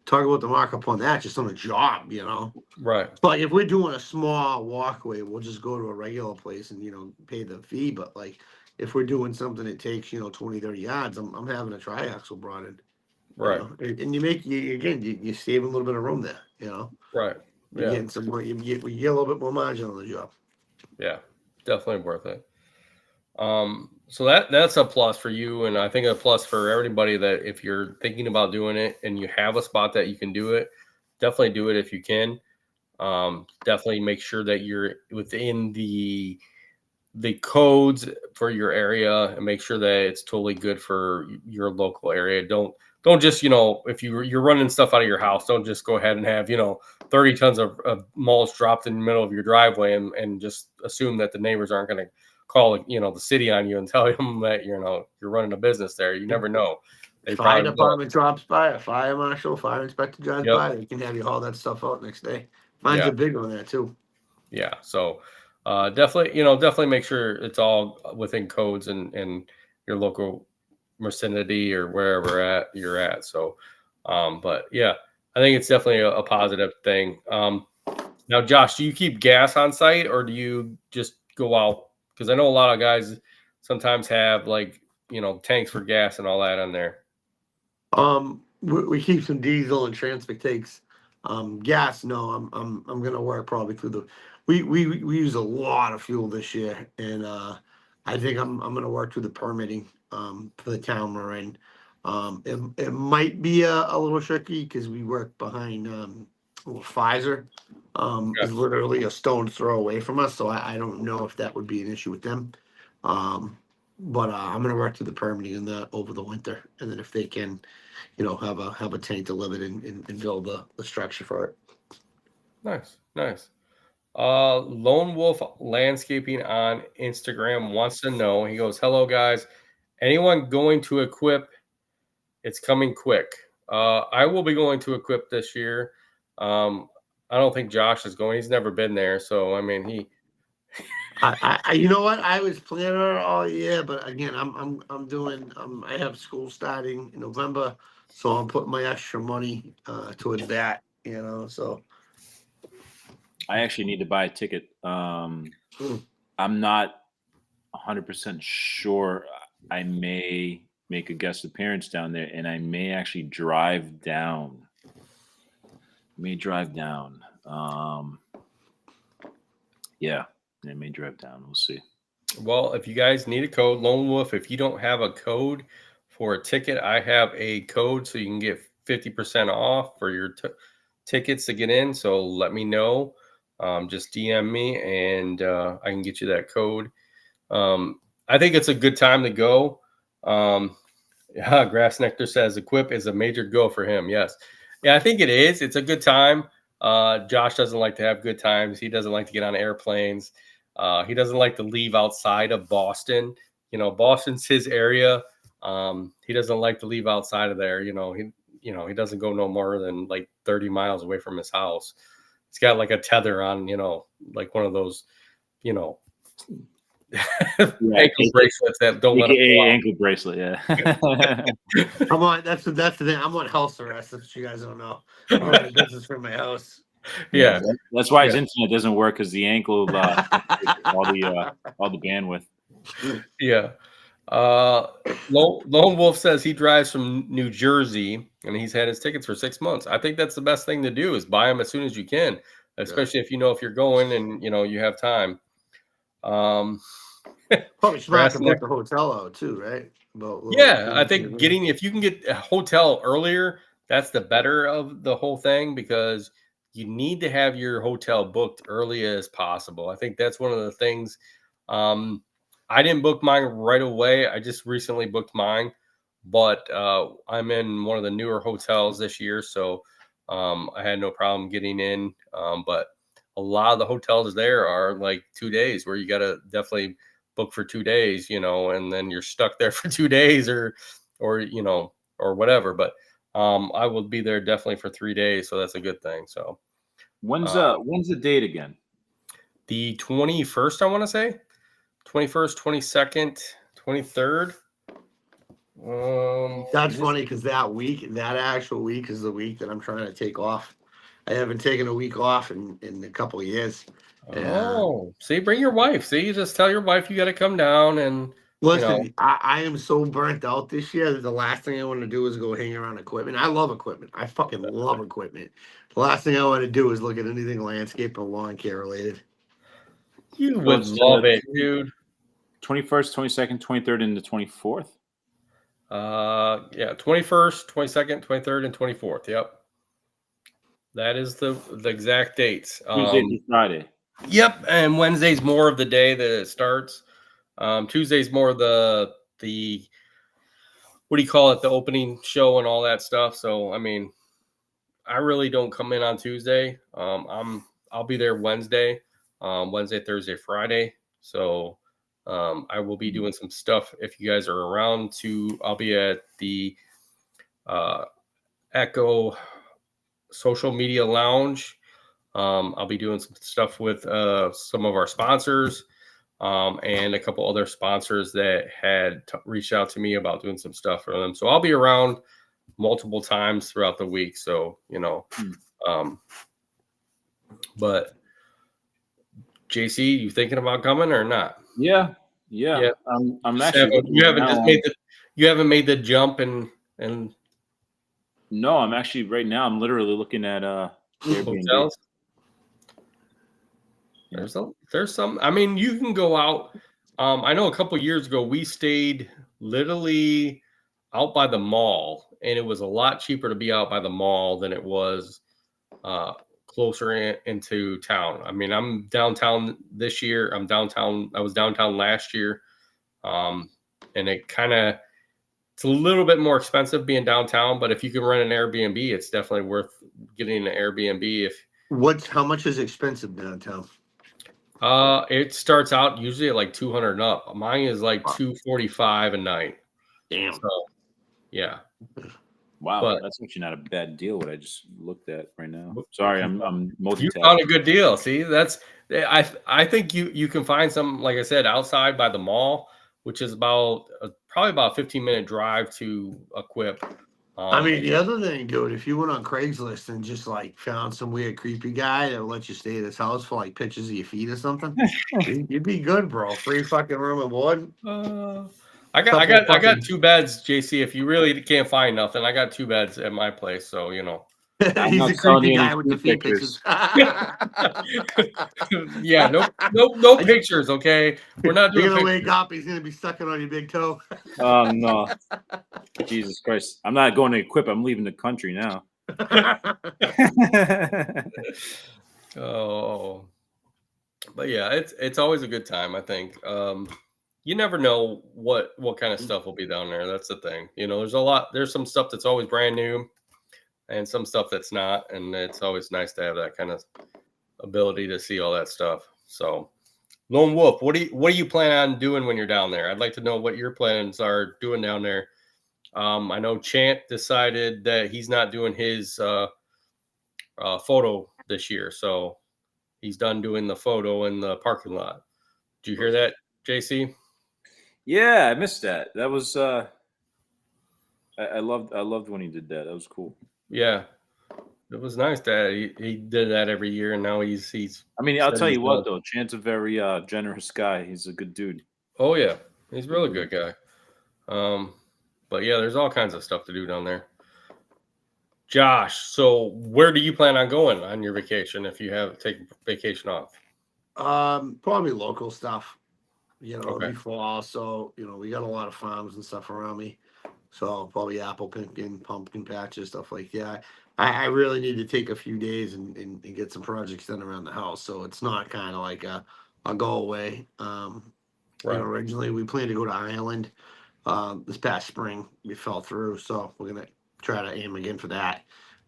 talk about the markup on that just on a job, you know. Right. Like if we're doing a small walkway, we'll just go to a regular place and, you know, pay the fee. But like if we're doing something that takes, you know, 20, 30 yards, I'm having a triaxle brought in. You Right. know, and you save a little bit of room there. You know, Right. you're Yeah. getting some more. You get a little bit more margin on the job. Yeah. Definitely worth it. So that's a plus for you, and I think a plus for everybody that if you're thinking about doing it and you have a spot that you can do it, definitely do it if you can. Definitely make sure that you're within the codes for your area and make sure that it's totally good for your local area. Don't just, you know, if you're running stuff out of your house, don't just go ahead and have, you know, 30 tons of mulch dropped in the middle of your driveway and just assume that the neighbors aren't going to call, you know, the city on you and tell them that, you know, you're running a business there. You never know. They Fire probably will. department drops by, a fire marshal, fire inspector drives Yep. by. They can have you haul that stuff out next day. Mine's Yeah. a big on that too. Yeah. So definitely, you know, definitely make sure it's all within codes and your local vicinity or wherever you're at. So, but yeah, I think it's definitely a positive thing. Now, Josh, do you keep gas on site or do you just go out? Because I know a lot of guys sometimes have like, you know, tanks for gas and all that on there. We keep some diesel and transfer takes. Gas, no, I'm gonna work probably through the. We use a lot of fuel this year, and I think I'm gonna work through the permitting for the town we're in. It might be a little tricky because we work behind Pfizer. Okay. Is literally a stone's throw away from us, so I don't know if that would be an issue with them. Um, but I'm gonna work through the permitting in that over the winter, and then if they can, you know, have a tank delivered and build the structure for it. Nice, nice. Lone Wolf Landscaping on Instagram wants to know. He goes, "Hello guys, anyone going to Equip? It's coming quick. I will be going to Equip this year. I don't think Josh is going. He's never been there, so I mean he. You know what? I was planning on it all year, but again, I'm doing. I have school starting in November, so I'm putting my extra money towards that. You know, so I actually need to buy a ticket. Mm. I'm not 100% sure I may make a guest appearance down there, and I may actually drive down. Yeah, I may drive down. We'll see. Well, if you guys need a code, Lone Wolf, if you don't have a code for a ticket, I have a code so you can get 50% off for your tickets to get in. So let me know. Just DM me and I can get you that code. I think it's a good time to go. Grass Nectar says Equip is a major go for him. Yes. Yeah, I think it is. It's a good time. Josh doesn't like to have good times. He doesn't like to get on airplanes. He doesn't like to leave outside of Boston. Boston's his area. He doesn't like to leave outside of there. He doesn't go no more than like 30 miles away from his house. He's got like a tether on, like one of those, ankle bracelets that don't let him go out. Ankle bracelet, yeah. That's the thing. I'm on house arrest. If you guys don't know, I'm on a business from my house. Yeah, that's why his internet doesn't work, because the ankle all the bandwidth. Yeah. Lone Wolf says he drives from New Jersey and he's had his tickets for 6 months. I think that's the best thing to do is buy them as soon as you can, especially if you're going and you have time. Probably smart to book the hotel out too, right? I think if you can get a hotel earlier, that's the better of the whole thing, because you need to have your hotel booked early as possible. I think that's one of the things. I didn't book mine right away. I just recently booked mine, but I'm in one of the newer hotels this year, so I had no problem getting in. But a lot of the hotels there are like 2 days, where you got to definitely book for 2 days, and then you're stuck there for 2 days or whatever. But I will be there definitely for 3 days, so that's a good thing. So when's the date again? The 21st, I want to say. 21st, 22nd, 23rd. That's funny, because that actual week is the week that I'm trying to take off. I haven't taken a week off in a couple of years. See, bring your wife. See, you just tell your wife you got to come down and listen. I am so burnt out this year that the last thing I want to do is go hang around equipment. I love equipment. I fucking love equipment. The last thing I want to do is look at anything landscape or lawn care related. You would love it, dude. 21st, 22nd, 23rd, and the 24th? 21st, 22nd, 23rd, and 24th. Yep. That is the exact dates. Tuesday to Friday. Yep, and Wednesday's more of the day that it starts. Tuesday's more of the what do you call it? The opening show and all that stuff. So, I mean, I really don't come in on Tuesday. I'll be there Wednesday, Thursday, Friday. So I will be doing some stuff if you guys are around. I'll be at the Echo Social Media Lounge. I'll be doing some stuff with some of our sponsors and a couple other sponsors that had reached out to me about doing some stuff for them. So I'll be around multiple times throughout the week. So, but JC, you thinking about coming or not? Yeah. I'm actually. You haven't made the jump and. No, I'm actually right now. I'm literally looking at hotels. There's some. I mean, you can go out. I know a couple years ago we stayed literally out by the mall, and it was a lot cheaper to be out by the mall than it was closer into town. I mean, I'm downtown this year. I'm downtown. I was downtown last year, and it's a little bit more expensive being downtown. But if you can rent an Airbnb, it's definitely worth getting an Airbnb. How much is expensive downtown? It starts out usually at like 200 and up. Mine is like 245 a night. Damn. So, yeah. Wow, but that's actually not a bad deal. What I just looked at right now. Sorry, I'm multitasking. You found a good deal. See, I think you can find some, like I said, outside by the mall, which is probably about a 15-minute drive to Equip. I mean, the other thing, dude, if you went on Craigslist and just like found some weird creepy guy that would let you stay at his house for like pictures of your feet or something, you'd be good, bro. Free fucking room and board. I Couple got fucking- 2 beds, JC. If you really can't find nothing, I got 2 beds at my place. So you know. I'm He's not a selling creepy you any guy with the food feet pictures. pictures. Yeah, no pictures, okay? We're not You're doing gonna pictures. wake up, he's gonna be sucking on your big toe. No, Jesus Christ! I'm not going to equip. I'm leaving the country now. Oh, but yeah, it's always a good time. I think you never know what kind of stuff will be down there. That's the thing. You know, there's some stuff that's always brand new, and some stuff that's not, and it's always nice to have that kind of ability to see all that stuff. So, Lone Wolf, what do you plan on doing when you're down there? I'd like to know what your plans are doing down there. I know Chant decided that he's not doing his photo this year, so he's done doing the photo in the parking lot. Did you hear that, JC? Yeah, I missed that. That was I loved when he did that. That was cool. Yeah, it was nice that he did that every year, and now he's. I mean, I'll tell you what though, Chant's a very generous guy. He's a good dude. Oh yeah, he's a really good guy. But yeah, there's all kinds of stuff to do down there. Josh, so where do you plan on going on your vacation if you have taken vacation off? Probably local stuff. You know, Okay. before so you know, we got a lot of farms and stuff around me. So probably apple picking, pumpkin patches, stuff like that. I really need to take a few days and get some projects done around the house. So it's not kind of like a go away. You know, originally we planned to go to Ireland this past spring. We fell through, so we're gonna try to aim again for that.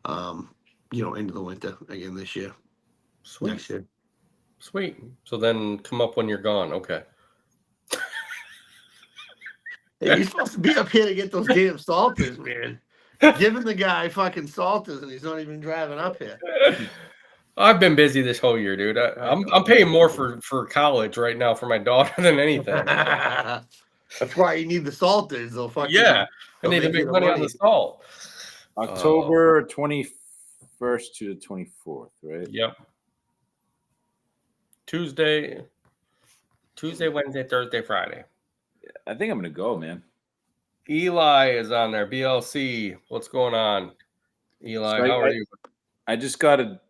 You know, into the winter again this year. Sweet. Next year. Sweet. So then come up when you're gone. Okay. Hey, you're supposed to be up here to get those damn salters, man. Giving the guy fucking salters and he's not even driving up here. I've been busy this whole year, dude. I'm paying more for college right now for my daughter than anything. That's why you need the salters. They'll fucking Yeah, I they'll need to you make the money on the salt. October 21st to the 24th, right? Yep. Tuesday, Wednesday, Thursday, Friday. I think I'm gonna go, man. Eli is on there. BLC, what's going on? Eli, So how are you? I just got a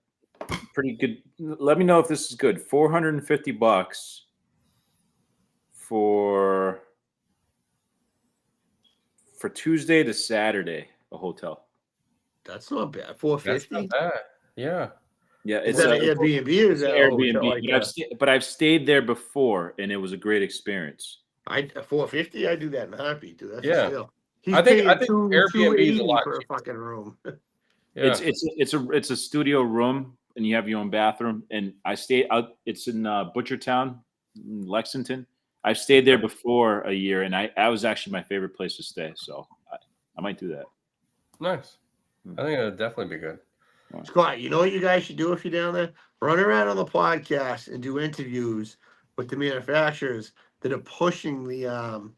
pretty good. Let me know if this is good. $450 for Tuesday to Saturday, a hotel. That's not bad. That's $450. not bad. Yeah. Yeah, Is it's that an a- Airbnb or is that Airbnb. Like but I've stayed there before, and it was a great experience. $450? I do that in a heartbeat, dude. That's Yeah. a steal. He's I think paying Airbnb is a lot for a cheaper. fucking room. Yeah. It's a studio room, and you have your own bathroom. And I stay out. It's in Butchertown, Lexington. I've stayed there before a year, and I was actually my favorite place to stay. So I might do that. Nice. I think it'll definitely be good. Scott, you know what you guys should do if you're down there? Run around on the podcast and do interviews with the manufacturers that are pushing the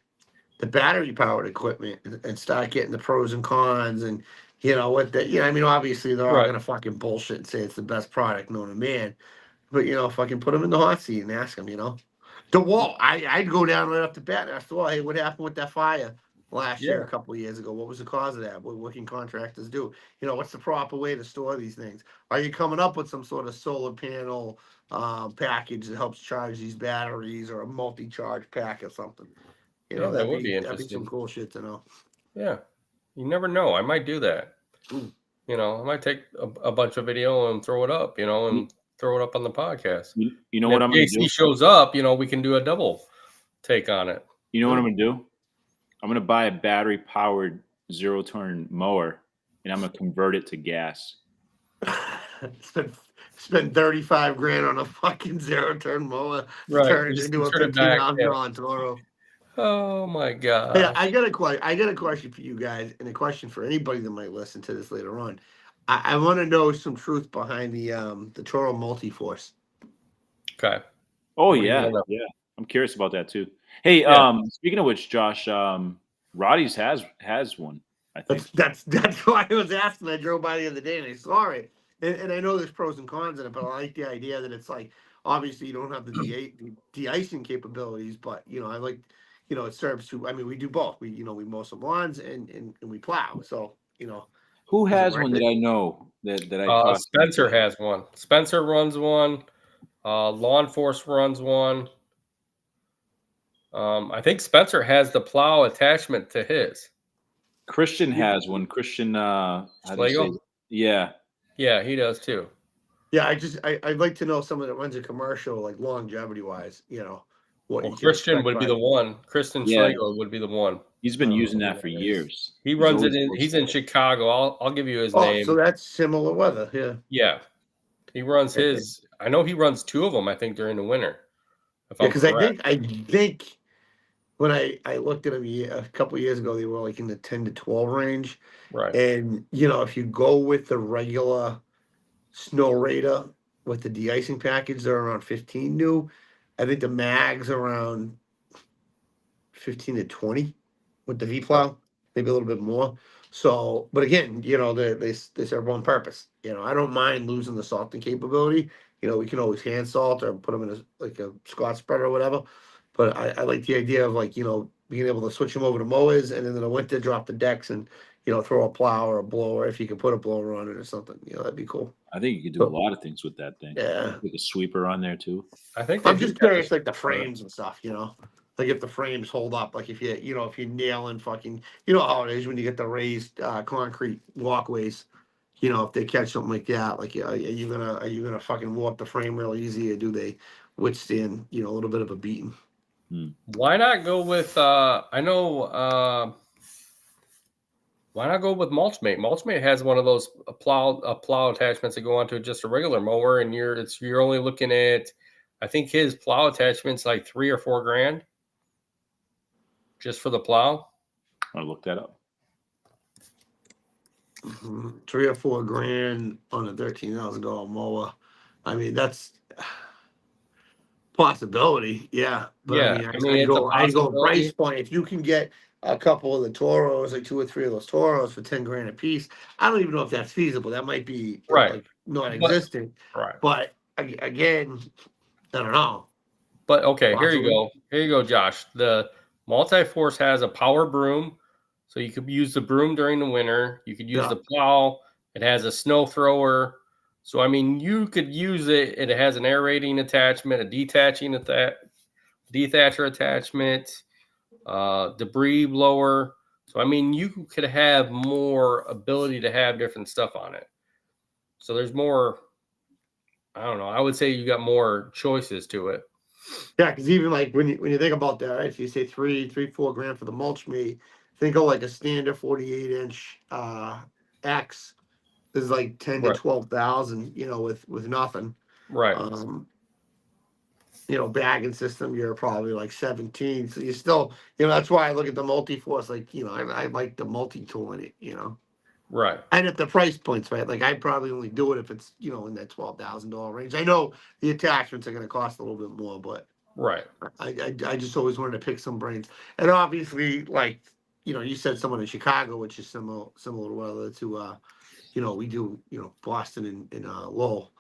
battery powered equipment and start getting the pros and cons and you know what the I mean obviously they're all Right. gonna fucking bullshit and say it's the best product known to man, but you know fucking put them in the hot seat and ask them, you know. I'd go down right off the bat and ask the wall, hey, what happened with that fire last year, Yeah. a couple of years ago? What was the cause of that? What can contractors do? You know, what's the proper way to store these things? Are you coming up with some sort of solar panel package that helps charge these batteries or a multi-charge pack or something? You know, Yeah, that would be that'd be interesting. some cool shit to know. Yeah. You never know. I might do that. Mm. You know, I might take a bunch of video and throw it up, you know, and throw it up on the podcast. You know And what if I'm going to JC do? shows up, you know, we can do a double take on it. You know what I'm going to do? I'm going to buy a battery powered zero turn mower, and I'm going to convert it to gas. Spend 35 grand on a fucking zero turn mower. Right. Turn it Just into a turn it back, $15,000 Toro. Oh my god. Hey, I got a question for you guys, and a question for anybody that might listen to this later on. I want to know some truth behind the Toro Multiforce. Okay. Oh What do you yeah, wanna know? yeah. I'm curious about that too. Hey, Yeah. speaking of which, Josh, Roddy's has one. I think. That's why I was asking. I drove by the other day and I saw it, and I know there's pros and cons in it, but I like the idea that it's like obviously you don't have the de-icing capabilities, but I like it serves to. I mean, we do both. We mow some lawns and we plow. So Who is it has worth one that it? I know that I talked to? Spencer has one. Spencer runs one. Law Enforcement runs one. I think Spencer has the plow attachment to his. Christian has one. Christian, how do you say? Schlegel? Yeah. Yeah, he does too. Yeah, I'd like to know someone that runs a commercial like longevity wise. What Well, you can Christian expect would be by the one. Christian Yeah. Schlegel would be the one. He's been using know that who for that is. years. He He's runs it always in. He's in posted. Chicago. I'll give you his Oh, name. so that's similar weather. Yeah. Yeah, he runs Okay. his. I know he runs two of them. I think during the winter. If Yeah, I'm because correct. I think when I looked at them a couple years ago, they were like in the 10 to 12 range. Right. And if you go with the regular Snow Raider with the de-icing package, they're around 15 new. I think the mags are around 15 to 20 with the V plow, maybe a little bit more. So, but again, they serve one purpose. I don't mind losing the salting capability. We can always hand salt or put them in a Scotch spreader or whatever. But I like the idea of being able to switch them over to mowers and then in the winter drop the decks and throw a plow or a blower if you could put a blower on it or something. That'd be cool. I think you could do a lot of things with that thing. Yeah. Like a sweeper on there too. I think I'm just curious, like the frames and stuff, like if the frames hold up, like if you're nailing fucking, how it is when you get the raised concrete walkways, if they catch something like that, like are you gonna fucking warp the frame real easy, or do they withstand a little bit of a beating? Why not go with? I know. Why not go with Mulchmate? Mulchmate has one of those plow attachments that go onto just a regular mower, and you're only looking at, I think his plow attachment's like $3 or $4 grand, just for the plow. I'll look that up. 3 or 4 grand on a $13,000 mower. I mean, that's possibility, yeah. But Yeah, I mean, it's a I go possibility. price point. If you can get a couple of the Toros, like 2 or 3 of those Toros for 10 grand a piece, I don't even know if that's feasible. That might be Right. like non-existent. Right. But again, I don't know. But okay, here you Possibly. go. Here you go, Josh. The Multi-Force has a power broom, so you could use the broom during the winter. You could use Yeah. the plow. It has a snow thrower. So I mean, you could use it. It has an aerating attachment, a dethatcher attachment, debris blower. So I mean, you could have more ability to have different stuff on it. So there's more. I don't know. I would say you got more choices to it. Yeah, because even like when you think about that, right, if you say 4 grand for the mulch me, think of like a standard 48-inch X is like 10 to Right. 12,000, with nothing. Right. Bagging system, you're probably like 17. So you still, that's why I look at the multi-force, like, I like the multi-tool in it, Right. And at the price points, right? Like I'd probably only do it if it's, in that $12,000 range. I know the attachments are going to cost a little bit more, but Right. I just always wanted to pick some brains. And obviously, like, you said someone in Chicago, which is similar to other to, we do, Boston and Lowell,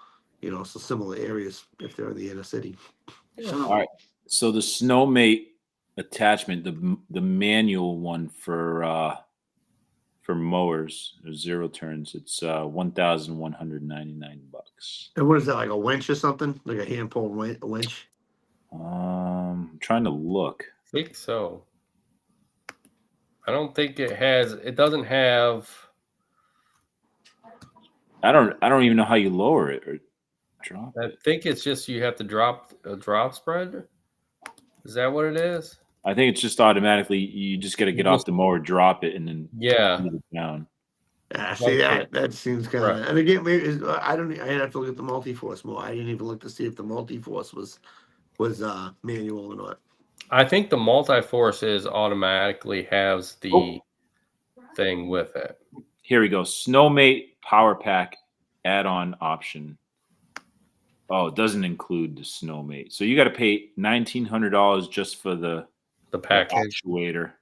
so similar areas if they're in the inner city. All right. So the Snowmate attachment, the manual one for mowers, 0 turns, it's $1,199. And what is that, like a winch or something? Like a hand pulled winch? I'm trying to look. I think so. I don't think it doesn't have. I don't even know how you lower it or drop I it. think it's just you have to drop a drop spread. Is that what it is? I think it's just automatically, you just got to get off the mower, drop it, and then move it down. Yeah, see that seems kind of. Right. And again, maybe I have to look at the multi-force more. I didn't even look to see if the multi-force was manual or not. I think the Multi-Force automatically has the thing with it. Here we go. Snowmate Power Pack add-on option. Oh, it doesn't include the Snowmate. So you got to pay $1,900 just for the The package. actuator.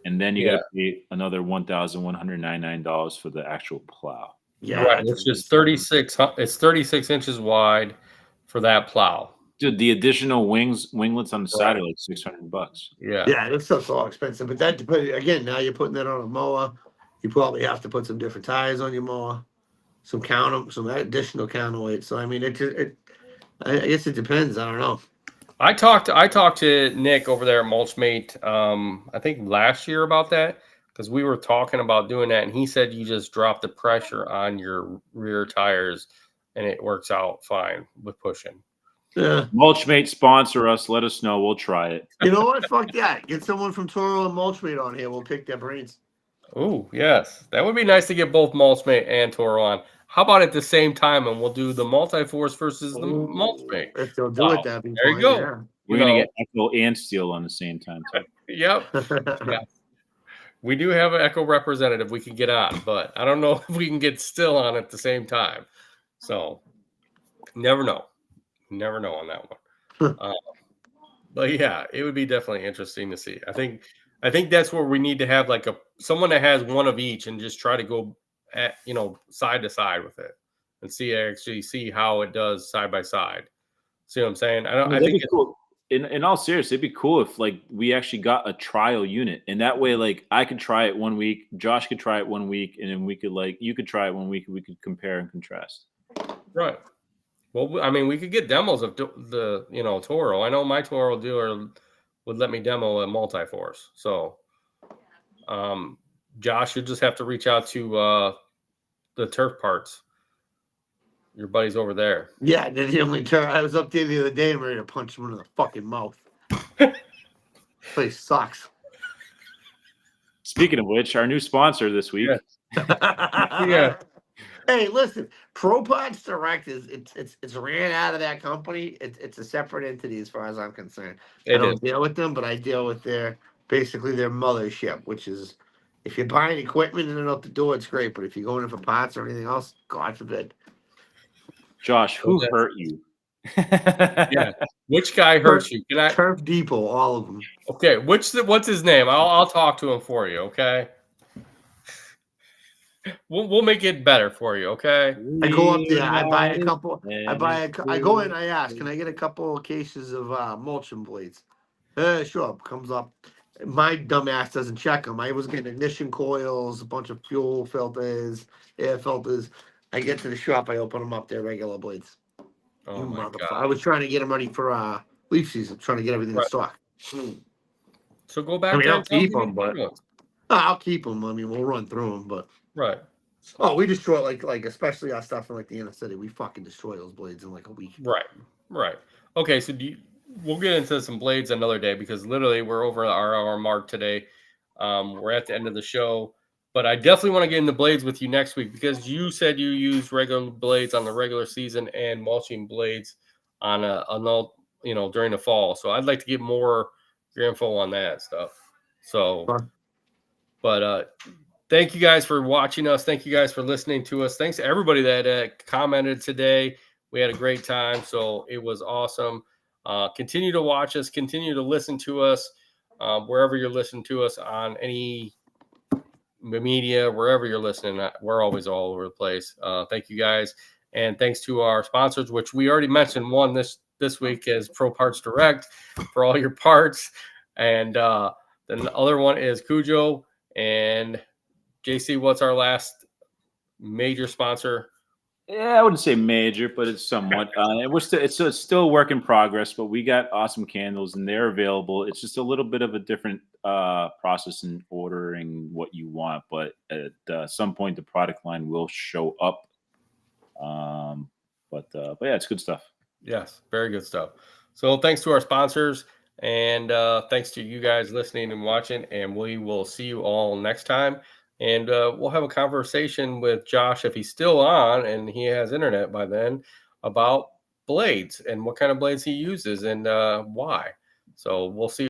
and then you got to pay another $1,199 for the actual plow. Yeah, right. Which is 36. It's 36 inches wide for that plow. Dude, the additional winglets on the side are like $600. Yeah. Yeah, that stuff's all expensive. But again, now you're putting that on a mower. You probably have to put some different tires on your mower, some additional counterweight. So I mean, I guess it depends. I don't know. I talked to Nick over there at Mulchmate, I think last year about that, because we were talking about doing that, and he said you just drop the pressure on your rear tires, and it works out fine with pushing. Yeah. Mulchmate, sponsor us. Let us know. We'll try it. You know what? Fuck that. Get someone from Toro and Mulchmate on here. We'll pick their brains. Oh, yes. That would be nice to get both Mulchmate and Toro on. How about at the same time, and we'll do the Multi-Force versus the Mulchmate. If they'll do it, that'd be there you go. Yeah. We're going to get Echo and Steel on the same time, too. Yep. Yeah. We do have an Echo representative we can get on, but I don't know if we can get Still on at the same time. So, never know. Never know on that one. But yeah, it would be definitely interesting to see. I think that's where we need to have like someone that has one of each and just try to go at side to side with it and see how it does side by side. See what I'm saying? I think it's cool. In all seriousness, it'd be cool if like we actually got a trial unit, and that way, like I could try it 1 week, Josh could try it 1 week, and then we could you could try it 1 week, and we could compare and contrast. Right. Well, I mean, we could get demos of the Toro. I know my Toro dealer would let me demo a Multi-Force. So, Josh, you just have to reach out to the Turf Parts. Your buddy's over there. Yeah, they're the only turf. I was up there the other day and ready to punch him in the fucking mouth. Place sucks. Speaking of which, our new sponsor this week. Yeah. Hey, listen, Pro Parts Direct it's ran out of that company. It's a separate entity as far as I'm concerned. I don't deal with them, but I deal with their mothership, which is if you're buying equipment in and out the door, it's great. But if you're going in for parts or anything else, God forbid. Josh, who hurt you? Yeah. Which guy hurt you? Turf Depot, all of them. Okay, what's his name? I'll talk to him for you, okay? We'll make it better for you, okay? I go up there, I buy a couple. I go in, I ask, can I get a couple of cases of mulching blades? Sure, comes up. My dumbass doesn't check them. I was getting ignition coils, a bunch of fuel filters, air filters. I get to the shop, I open them up, they're regular blades. Oh my God. I was trying to get them ready for leaf season, trying to get everything in stock. So go back. I mean, I'll keep them, but I'll keep them. I mean, we'll run through them, but right. Oh, we destroy like especially our stuff in like the inner city. We fucking destroy those blades in like a week. Right. Okay, so we'll get into some blades another day because literally we're over our hour mark today. We're at the end of the show. But I definitely want to get into blades with you next week because you said you use regular blades on the regular season and mulching blades on during the fall. So I'd like to get more your info on that stuff. So, but thank you guys for watching us. Thank you guys for listening to us. Thanks to everybody that commented today. We had a great time. So it was awesome. Continue to watch us. Continue to listen to us wherever you're listening to us on any media, wherever you're listening. We're always all over the place. Thank you guys. And thanks to our sponsors, which we already mentioned. One this week is Pro Parts Direct for all your parts. And then the other one is Cujo. And JC, what's our last major sponsor? Yeah, I wouldn't say major, but it's somewhat. It's still a work in progress, but we got awesome candles and they're available. It's just a little bit of a different process in ordering what you want, but at some point the product line will show up. But yeah, it's good stuff. Yes, very good stuff. So thanks to our sponsors and thanks to you guys listening and watching, and we will see you all next time. And we'll have a conversation with Josh, if he's still on and he has internet by then, about blades and what kind of blades he uses and why. So we'll see.